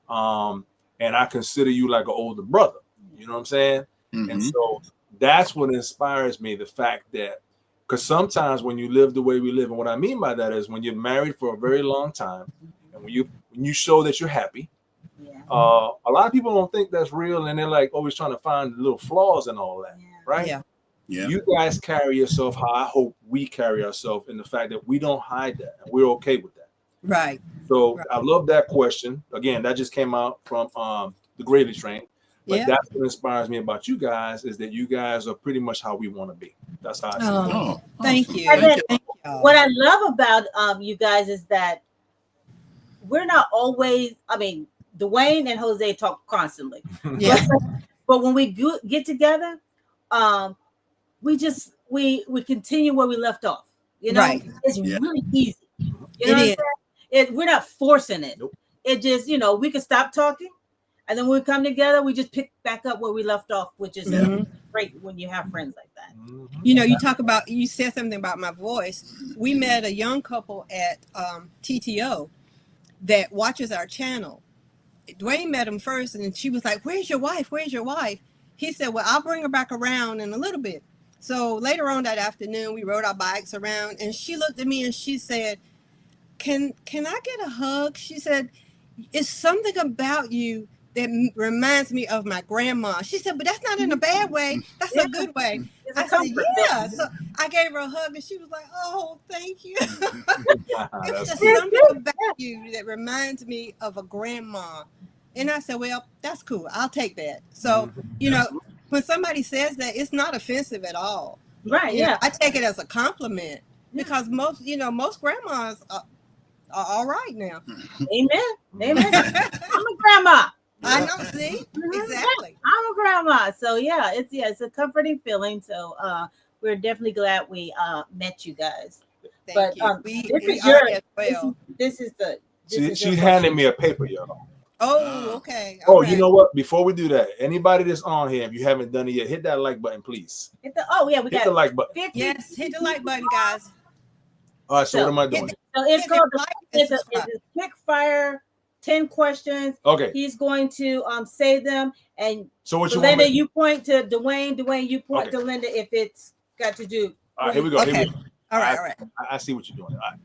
Speaker 1: And I consider you like an older brother. You know what I'm saying? And so that's what inspires me, the fact that, because sometimes when you live the way we live, and what I mean by that is when you're married for a very long time, and when you show that you're happy, a lot of people don't think that's real, and they're like always trying to find little flaws and all that, right?
Speaker 4: Yeah.
Speaker 1: You guys carry yourself how I hope we carry ourselves, in the fact that we don't hide that, and we're okay with that.
Speaker 4: Right.
Speaker 1: So I love that question. Again, that just came out from the Gravely Train. But that's what inspires me about you guys, is that you guys are pretty much how we want to be. That's how I see it.
Speaker 4: Oh, thank you.
Speaker 2: And then
Speaker 4: Thank you.
Speaker 2: what I love about you guys is that we're not always, Duane and Jose talk constantly.
Speaker 4: Yeah.
Speaker 2: But when we get together, we continue where we left off.
Speaker 4: Right.
Speaker 2: It's really easy. We're not forcing it.
Speaker 1: Nope.
Speaker 2: It just, we can stop talking, and then when we come together, we just pick back up where we left off, which is great when you have friends like that.
Speaker 4: You said something about my voice. We met a young couple at TTO that watches our channel. Duane met him first, and she was like, where's your wife? Where's your wife? He said, well, I'll bring her back around in a little bit. So later on that afternoon, we rode our bikes around, and she looked at me and she said, can I get a hug? She said, it's something about you that reminds me of my grandma. She said, but that's not in a bad way. That's a good way. I said, yeah. So I gave her a hug, and she was like, oh, thank you. It's just something about you that reminds me of a grandma. And I said, well, that's cool. I'll take that. So, when somebody says that, it's not offensive at all.
Speaker 2: Right. Yeah.
Speaker 4: I take it as a compliment, because most grandmas are all right now.
Speaker 2: Amen. I'm a grandma.
Speaker 4: I know. See, exactly.
Speaker 2: I'm a grandma. So yeah, it's a comforting feeling. So we're definitely glad we met you guys.
Speaker 4: Thank you.
Speaker 2: This is
Speaker 1: She handed me a paper, y'all.
Speaker 4: Oh, okay.
Speaker 1: All right. You know what? Before we do that, anybody that's on here, if you haven't done it yet, hit that like button, please.
Speaker 2: We got
Speaker 1: the like button.
Speaker 4: Yes, hit the like button, guys.
Speaker 1: All right. So what am I doing?
Speaker 2: So it's called it's a quick fire 10 questions.
Speaker 1: Okay.
Speaker 2: He's going to say them, and
Speaker 1: So what you
Speaker 2: Belinda,
Speaker 1: want?
Speaker 2: you point to Duane. Duane, you point
Speaker 1: Okay.
Speaker 2: to Linda if it's got to do.
Speaker 1: All right, here we go. Here
Speaker 4: Okay.
Speaker 1: we go.
Speaker 4: All right. All right.
Speaker 1: I see what you're doing. All right.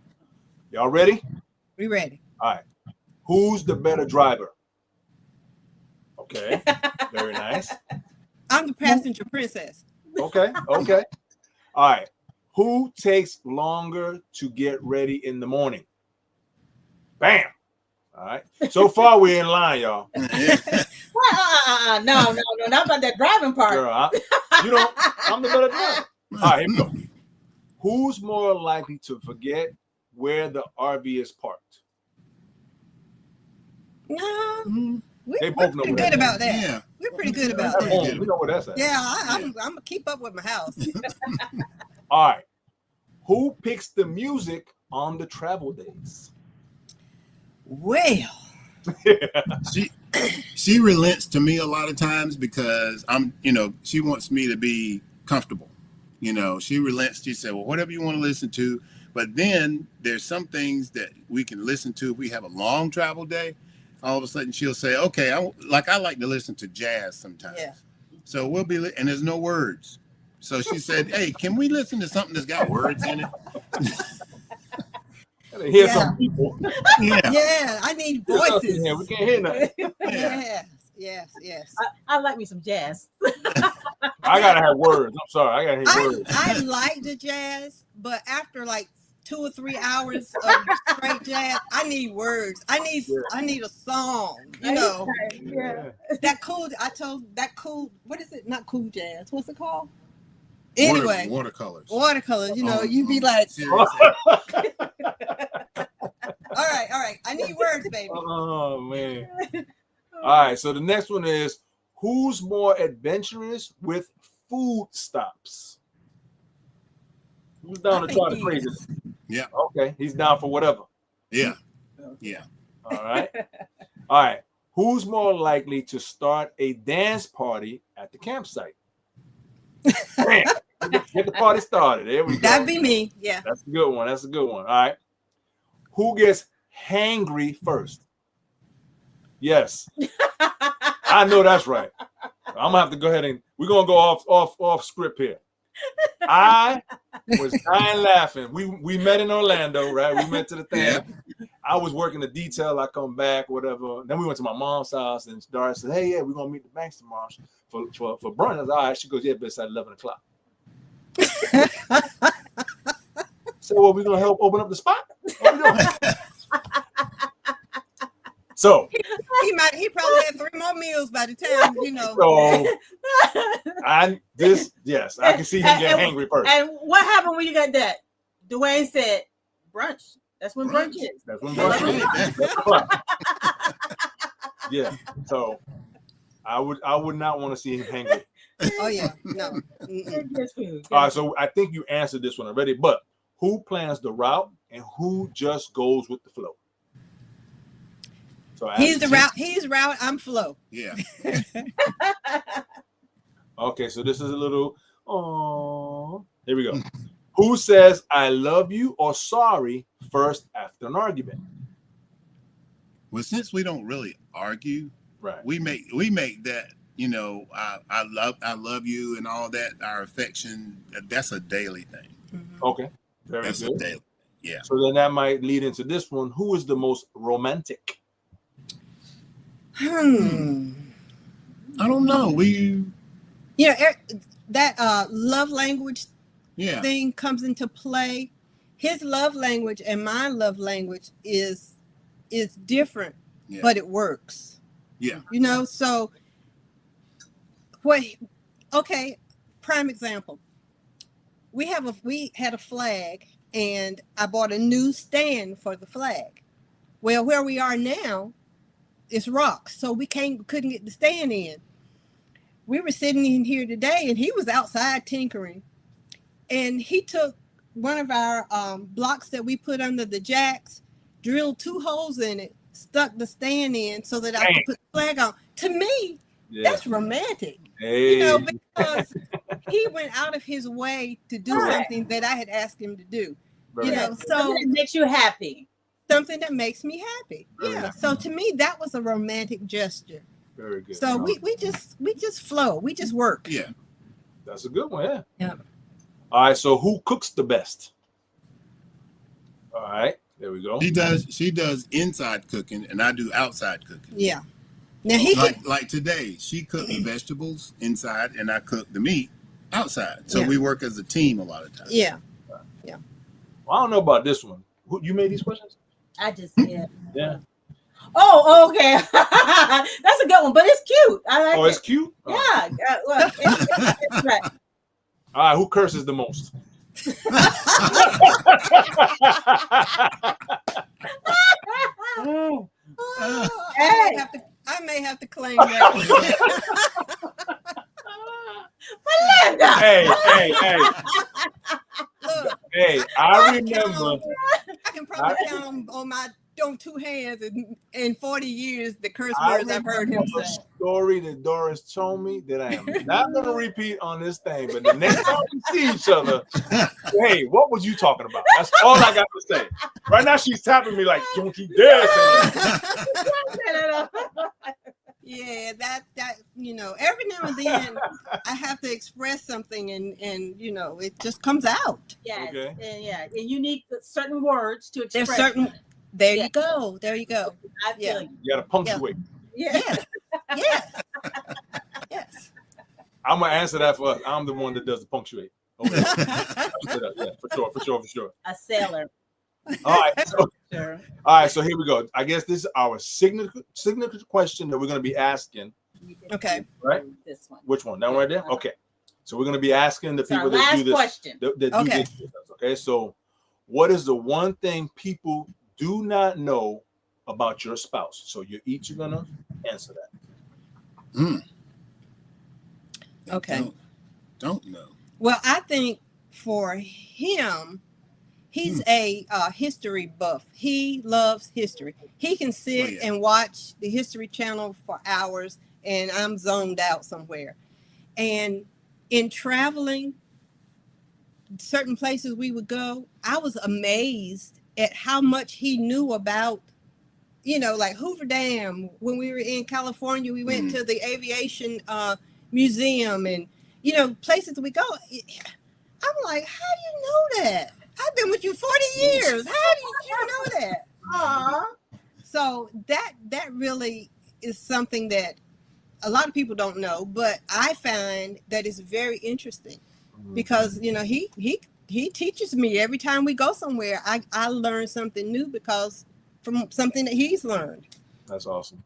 Speaker 1: Y'all ready?
Speaker 4: We ready.
Speaker 1: All right. Who's the better driver? Okay. Very nice.
Speaker 4: I'm the passenger princess.
Speaker 1: Okay. Okay. All right. Who takes longer to get ready in the morning? Bam. All right. So far, we're in line, y'all.
Speaker 2: No, not about that driving part.
Speaker 1: Girl, you know, I'm the better driver. All right, here we go. Who's more likely to forget where the RV is parked?
Speaker 4: No,
Speaker 1: They
Speaker 4: we're
Speaker 1: both know
Speaker 4: pretty
Speaker 1: where
Speaker 4: good
Speaker 1: that's
Speaker 4: about that.
Speaker 5: Yeah.
Speaker 4: We're pretty good about
Speaker 1: That's
Speaker 4: that.
Speaker 1: home. We know where that's at.
Speaker 4: Yeah, I'm gonna keep up with my house.
Speaker 1: All right. Who picks the music on the travel days?
Speaker 4: Well,
Speaker 5: She relents to me a lot of times because she wants me to be comfortable. She relents. She said, well, whatever you want to listen to. But then there's some things that we can listen to if we have a long travel day. All of a sudden she'll say, okay, I like to listen to jazz sometimes.
Speaker 4: Yeah.
Speaker 5: So we'll be, and there's no words. So she said, hey, can we listen to something that's got words in it?
Speaker 1: Hear
Speaker 4: Yeah.
Speaker 1: some people.
Speaker 4: yeah, I need voices.
Speaker 1: We can't hear nothing.
Speaker 4: Yes.
Speaker 2: I like me some jazz.
Speaker 1: I gotta have words. I'm sorry. I gotta hear words.
Speaker 4: I like the jazz, but after like 2 or 3 hours of straight jazz, I need words. I need a song.
Speaker 2: Yeah.
Speaker 4: That cool. What is it? Not cool jazz. What's it called? Anyway,
Speaker 5: watercolors.
Speaker 4: You be like,
Speaker 5: Seriously.
Speaker 4: all right. I need words, baby.
Speaker 1: Oh man. All right. So the next one is, who's more adventurous with food stops? Who's down to try the crazy?
Speaker 5: Yeah.
Speaker 1: Okay. He's down for whatever.
Speaker 5: Yeah.
Speaker 1: All right. All right. Who's more likely to start a dance party at the campsite? Bam. Get the party started. There we go.
Speaker 4: That'd be me. Yeah.
Speaker 1: That's a good one. All right. Who gets hangry first? Yes. I know that's right. I'm gonna have to go ahead and we're gonna go off script here. I was dying laughing. We met in Orlando, right? We went to the thing.
Speaker 5: Yeah.
Speaker 1: I was working the detail. I come back, whatever. Then we went to my mom's house, and Dara said, "Hey, yeah, we're gonna meet the banks tomorrow for brunch." I was, all right. She goes, "Yeah, but it's at 11:00." So, well, we're gonna help open up the spot. What we doing? So
Speaker 4: he probably had 3 more meals by the time,
Speaker 1: So I can see him getting angry first.
Speaker 2: And what happened when you got that? Duane said, brunch. That's when brunch is.
Speaker 1: That's when brunch is. Yeah. So I would not want to see him hangry.
Speaker 4: Oh yeah, no.
Speaker 1: All right, so I think you answered this one already, but who plans the route and who just goes with the flow? So
Speaker 4: He's the route. He's route. I'm flow.
Speaker 5: Yeah.
Speaker 1: Okay, so this is a little. Oh, here we go. Who says "I love you" or "sorry" first after an argument?
Speaker 5: Well, since we don't really argue,
Speaker 1: Right.
Speaker 5: we make that. I love you and all that. Our affection. That's a daily thing.
Speaker 1: Okay. Very
Speaker 5: That's
Speaker 1: good.
Speaker 5: a daily. Yeah.
Speaker 1: So then that might lead into this one. Who is the most romantic?
Speaker 5: I don't know.
Speaker 4: That love language
Speaker 5: Yeah.
Speaker 4: thing comes into play. His love language and my love language is different,
Speaker 5: Yeah.
Speaker 4: but it works.
Speaker 5: Yeah.
Speaker 4: So prime example. We had a flag, and I bought a new stand for the flag. Well, where we are now, it's rocks, so we couldn't get the stand in. We were sitting in here today, and he was outside tinkering, and he took one of our blocks that we put under the jacks, drilled 2 holes in it, stuck the stand in so that I could put the flag on. To me, that's romantic.
Speaker 1: Hey.
Speaker 4: Because he went out of his way to do something that I had asked him to do.
Speaker 1: Very
Speaker 4: So
Speaker 2: it makes you happy.
Speaker 4: something that makes me happy.
Speaker 1: Very
Speaker 4: Yeah.
Speaker 1: nice.
Speaker 4: So to me, that was a romantic gesture.
Speaker 1: Very good.
Speaker 4: So
Speaker 1: No,
Speaker 4: we just flow. We just work.
Speaker 5: Yeah.
Speaker 1: that's a good one. Yeah.
Speaker 4: Yeah.
Speaker 1: All right. So who cooks the best? All right. There we go.
Speaker 5: She does inside cooking and I do outside cooking.
Speaker 4: Yeah. Now he
Speaker 5: Like today, she cooked the vegetables inside and I cooked the meat outside. So
Speaker 4: Yeah.
Speaker 5: we work as a team a lot of times.
Speaker 4: Yeah.
Speaker 1: Well, I don't know about this one. Who you made these questions?
Speaker 2: I just yeah.
Speaker 1: Yeah.
Speaker 2: Oh, okay. That's a good one, but it's cute. I like
Speaker 1: Oh, it's
Speaker 2: it.
Speaker 1: cute. Oh.
Speaker 2: Yeah. Look, it's right.
Speaker 1: All right. Who curses the most?
Speaker 4: Oh,
Speaker 2: Hey.
Speaker 4: I may have to claim that
Speaker 2: Belinda.
Speaker 1: Hey.
Speaker 4: one. Look,
Speaker 1: Hey. I remember.
Speaker 4: I can probably count on my two hands in 40 years the curse
Speaker 1: I
Speaker 4: words I've heard him
Speaker 1: remember a
Speaker 4: say.
Speaker 1: story that Doris told me that I am not going to repeat on this thing. But the next time we see each other, hey, what was you talking about? That's all I got to say. Right now, she's tapping me like, "Don't you dare say that."
Speaker 4: Yeah, that every now and then I have to express something and it just comes out.
Speaker 2: Yes.
Speaker 1: Okay.
Speaker 2: And yeah. And you need certain words to express.
Speaker 4: There's certain there
Speaker 2: Yeah.
Speaker 4: you go. There you go.
Speaker 2: I feel
Speaker 4: Yeah.
Speaker 2: you.
Speaker 1: You got to punctuate.
Speaker 2: Yeah.
Speaker 4: Yes. Yes.
Speaker 1: I'm going to answer that for us. I'm the one that does the punctuate. Okay. Yeah, for sure.
Speaker 2: A sailor.
Speaker 1: All right. So,
Speaker 2: Sure.
Speaker 1: all right. So here we go. I guess this is our signature question that we're going to be asking.
Speaker 4: Okay.
Speaker 1: Right?
Speaker 2: This one.
Speaker 1: Which one? That one right there? Okay. So we're going to be asking the
Speaker 2: It's our
Speaker 1: people that do
Speaker 2: last
Speaker 1: this.
Speaker 2: question.
Speaker 1: That do
Speaker 4: Okay.
Speaker 1: this with us, okay. So what is the one thing people do not know about your spouse? So you're each going to answer that.
Speaker 4: Okay.
Speaker 5: Don't know.
Speaker 4: Well, I think for him, he's a history buff. He loves history. He can sit
Speaker 5: Oh, yeah.
Speaker 4: and watch the History Channel for hours, and I'm zoned out somewhere. And in traveling, certain places we would go, I was amazed at how much he knew about, like Hoover Dam. When we were in California, we went to the aviation museum and, places we go. I'm like, how do you know that? I've been with you 40 years. How did you know that?
Speaker 2: Aw.
Speaker 4: So that really is something that a lot of people don't know, but I find that it's very interesting because, he teaches me every time we go somewhere. I learn something new because from something that he's learned.
Speaker 1: That's awesome.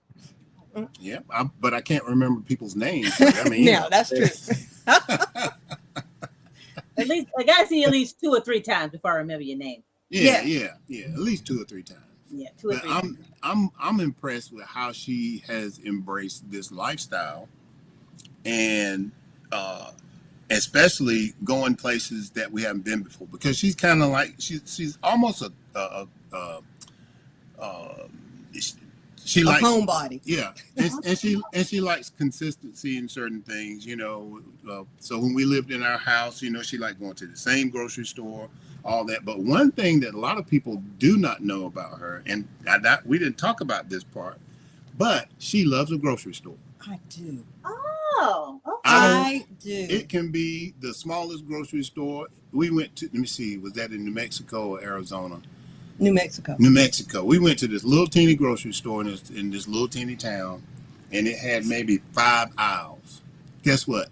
Speaker 5: Yeah, but I can't remember people's names. So, I mean,
Speaker 4: Yeah, that's true.
Speaker 2: At least I gotta see at least 2 or 3 times before I remember your name.
Speaker 5: yeah, at least 2 or 3 times.
Speaker 2: Yeah, 2 or
Speaker 5: But
Speaker 2: 3 times.
Speaker 5: I'm impressed with how she has embraced this lifestyle, and especially going places that we haven't been before. Because she's kind of like she's almost she
Speaker 4: A
Speaker 5: likes
Speaker 4: homebody.
Speaker 5: yeah, and she likes consistency in certain things. So when we lived in our house, she liked going to the same grocery store, all that. But one thing that a lot of people do not know about her, and we didn't talk about this part, but she loves a grocery store.
Speaker 4: I do.
Speaker 2: Oh, okay.
Speaker 4: I do.
Speaker 5: It can be the smallest grocery store. We went to, let me see, was that in New Mexico or Arizona?
Speaker 4: New Mexico.
Speaker 5: New Mexico. We went to this little teeny grocery store in this little teeny town, and it had maybe 5 aisles. Guess what?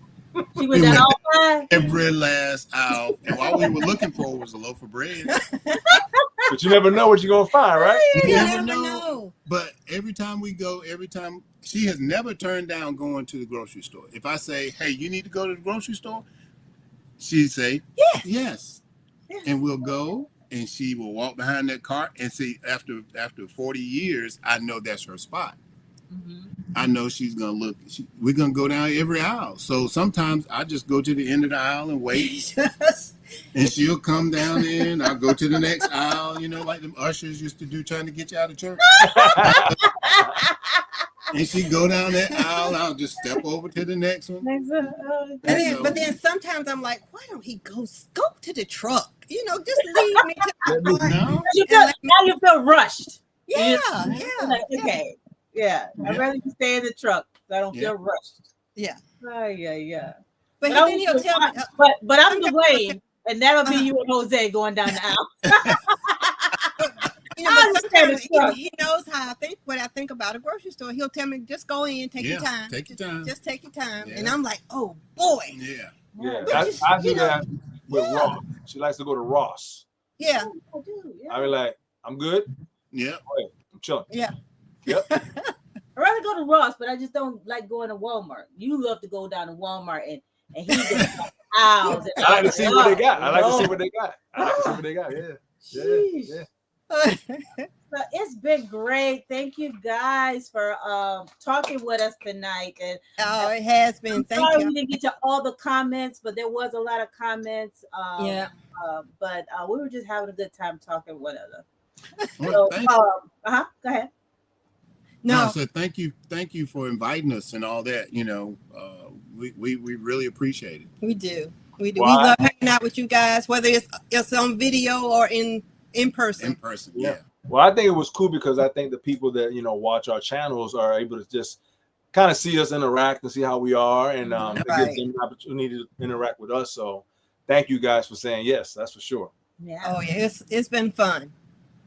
Speaker 2: She went down all 5.
Speaker 5: Every last aisle, and all we were looking for was a loaf of bread.
Speaker 1: But you never know what you're going to find, right?
Speaker 5: You
Speaker 4: You
Speaker 5: never
Speaker 4: never
Speaker 5: know.
Speaker 4: know.
Speaker 5: But every time we go, she has never turned down going to the grocery store. If I say, "Hey, you need to go to the grocery store," she'd say, "Yes," and we'll go. And she will walk behind that cart and see. After 40 years, I know that's her spot. I know she's gonna look. We're gonna go down every aisle. So sometimes I just go to the end of the aisle and wait, and she'll come down in. I'll go to the next aisle. Like them ushers used to do, trying to get you out of church. And she go down that aisle. I'll just step over to the next one.
Speaker 4: But then sometimes I'm like, why don't he go to the truck? just leave me to
Speaker 1: Let me-
Speaker 4: my car.
Speaker 5: No.
Speaker 2: Now you feel rushed.
Speaker 4: Yeah,
Speaker 2: You're
Speaker 4: yeah,
Speaker 2: like, okay. Yeah. I'd
Speaker 5: Yeah.
Speaker 2: rather you stay in the truck so I don't
Speaker 5: Yeah.
Speaker 2: feel rushed.
Speaker 4: yeah.
Speaker 2: Yeah.
Speaker 4: But
Speaker 2: I
Speaker 4: then he'll
Speaker 2: was-
Speaker 4: tell me,
Speaker 2: but I'm
Speaker 4: sometimes-
Speaker 2: Duane, and that'll be
Speaker 4: Uh-huh.
Speaker 2: you and Jose going down the aisle.
Speaker 4: but
Speaker 2: I understand
Speaker 4: sometimes
Speaker 2: the truck.
Speaker 4: he knows how I think, what I think about a grocery store. He'll tell me, just go in, take your time.
Speaker 5: Take your time.
Speaker 4: Just take your time.
Speaker 5: Yeah.
Speaker 4: And I'm like, oh boy.
Speaker 5: Yeah.
Speaker 1: Yeah,
Speaker 4: But just,
Speaker 1: I do
Speaker 4: you know,
Speaker 1: that with
Speaker 4: yeah.
Speaker 1: Ross. She likes to go to Ross.
Speaker 4: Yeah.
Speaker 2: I do, yeah.
Speaker 1: I be like, I'm good.
Speaker 5: Yeah.
Speaker 1: I'm chilling.
Speaker 4: Yeah.
Speaker 1: Yep.
Speaker 2: I'd rather go to Ross, but I just don't like going to Walmart. You love to go down to Walmart and he goes like aisles. And
Speaker 1: I like to see what they got. I like to see
Speaker 2: Lord.
Speaker 1: what they got. I like to see what they got. Yeah.
Speaker 2: Sheesh.
Speaker 1: Yeah.
Speaker 2: So it's been great. Thank you guys for talking with us tonight. And
Speaker 4: Oh, it has been.
Speaker 2: I'm
Speaker 4: Thank
Speaker 2: sorry
Speaker 4: you.
Speaker 2: we didn't get to all the comments, but there was a lot of comments.
Speaker 4: Yeah.
Speaker 2: But we were just having a good time talking with other.
Speaker 5: Well,
Speaker 2: So,
Speaker 5: thank
Speaker 2: go ahead.
Speaker 5: No,
Speaker 4: No,
Speaker 5: so thank you for inviting us and all that. We really appreciate it.
Speaker 4: we do. We do.
Speaker 1: Why?
Speaker 4: We love hanging out with you guys, whether it's on video or in person.
Speaker 5: In person,
Speaker 1: Yeah.
Speaker 5: yeah.
Speaker 1: Well, I think it was cool because I think the people that watch our channels are able to just kind of see us interact and see how we are, and it
Speaker 4: Right.
Speaker 1: gives them an opportunity to interact with us. So, thank you guys for saying yes. That's for sure.
Speaker 2: Yeah.
Speaker 4: Oh yeah, it's been fun.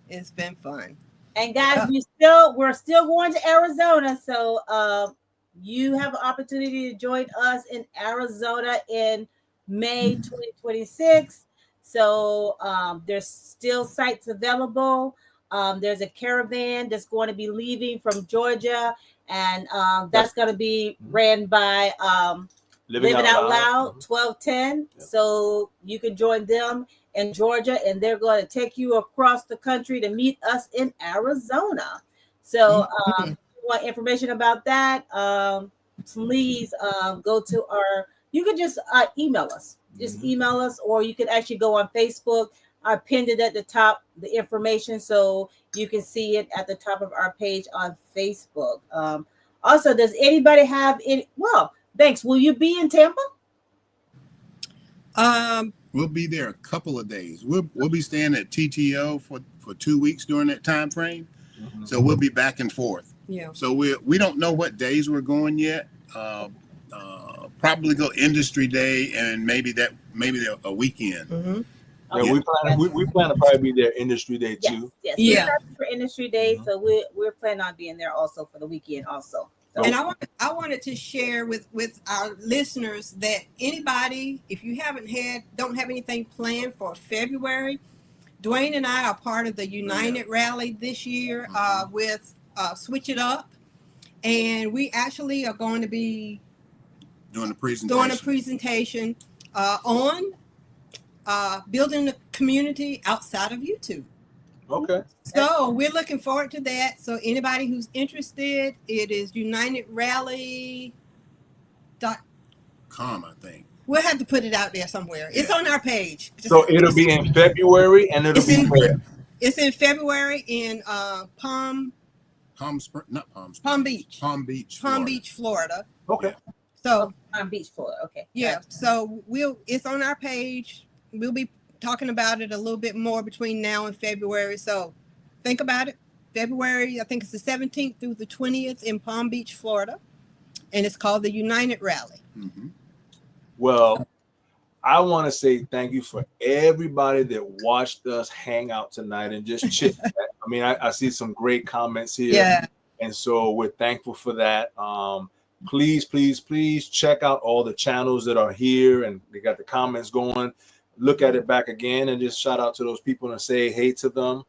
Speaker 4: It's been fun.
Speaker 2: And guys,
Speaker 4: Yeah.
Speaker 2: we're still going to Arizona, so you have an opportunity to join us in Arizona in May 2026. So there's still sites available. There's a caravan that's going to be leaving from Georgia, and that's going to be ran by Living Out Loud 1210.
Speaker 1: Yep.
Speaker 2: So you can join them in Georgia, and they're going to take you across the country to meet us in Arizona. So if you want information about that, please go to you can just email us. Just email us, or you can actually go on Facebook. I pinned it at the top, the information, so you can see it at the top of our page on Facebook. Also, does anybody have any? Well, Banks, will you be in Tampa?
Speaker 5: We'll be there a couple of days. We'll be staying at TTO for 2 weeks during that time frame.
Speaker 1: Mhm.
Speaker 5: So we'll be back and forth.
Speaker 4: Yeah.
Speaker 5: So we don't know what days we're going yet. Probably go industry day and maybe a weekend.
Speaker 4: Mm-hmm.
Speaker 1: Yeah, we plan to probably be there industry day too.
Speaker 2: Yes.
Speaker 4: Yeah.
Speaker 2: We're for industry day, so we're planning on being there also for the weekend also. So,
Speaker 4: And I wanted to share with our listeners that anybody, if you don't have anything planned for February, Duane and I are part of the United Rally this year with Switch It Up, and we actually are going to be
Speaker 5: Doing a presentation
Speaker 4: on building a community outside of YouTube.
Speaker 1: Okay.
Speaker 4: So we're looking forward to that. So anybody who's interested, it is United Rally.
Speaker 5: I think.
Speaker 4: We'll have to put it out there somewhere. It's on our page.
Speaker 1: So it'll be in February, and it'll be where?
Speaker 4: It's in February in Palm Beach, Florida.
Speaker 1: Okay.
Speaker 4: So
Speaker 2: on Beach, Florida. Okay.
Speaker 4: yeah, so it's on our page. We'll be talking about it a little bit more between now and February. So think about it. February, I think it's the 17th through the 20th in Palm Beach, Florida. And it's called the United Rally.
Speaker 5: Mm-hmm.
Speaker 1: Well, I want to say thank you for everybody that watched us hang out tonight and just chit chat. I mean, I see some great comments here.
Speaker 4: Yeah.
Speaker 1: And so we're thankful for that. Please check out all the channels that are here, and they got the comments going. Look at it back again and just shout out to those people and say hey to them.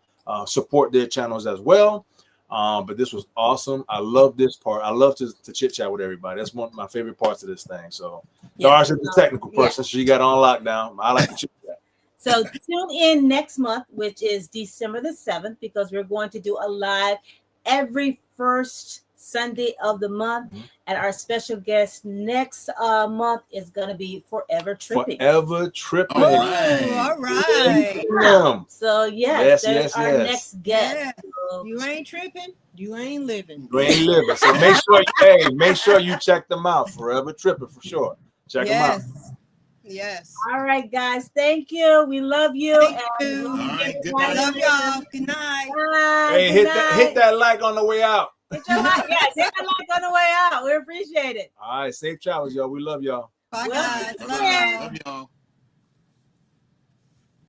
Speaker 1: Support their channels as well. But this was awesome. I love this part. I love to chit chat with everybody. That's one of my favorite parts of this thing. So Doris is the technical person. She got on lockdown. I like to chit chat.
Speaker 2: So tune in next month, which is December the 7th, because we're going to do a live every first Sunday of the month. And our special guest next month is going to be Forever Tripping.
Speaker 1: Forever Tripping.
Speaker 4: All right.
Speaker 1: Yeah.
Speaker 2: So yes, that's our next guest.
Speaker 4: Yeah.
Speaker 2: So,
Speaker 4: You ain't tripping. You ain't living.
Speaker 1: You ain't living. So make sure you check them out. Forever Tripping for sure. Check them out.
Speaker 4: Yes.
Speaker 2: All right, guys. Thank you. We love you.
Speaker 4: Thank
Speaker 2: And
Speaker 4: you.
Speaker 5: All right, good
Speaker 2: Bye.
Speaker 5: night.
Speaker 4: Love y'all. Good night.
Speaker 2: Bye.
Speaker 1: Hey,
Speaker 2: Good
Speaker 1: hit
Speaker 2: night.
Speaker 1: that like on the way out.
Speaker 2: Hit your like. Yes, hit the like on the way out. We appreciate it.
Speaker 1: All right, safe travels, y'all. We love y'all.
Speaker 4: Bye,
Speaker 2: Well,
Speaker 4: guys.
Speaker 2: take
Speaker 4: Love
Speaker 2: care.
Speaker 4: y'all.
Speaker 5: Love y'all.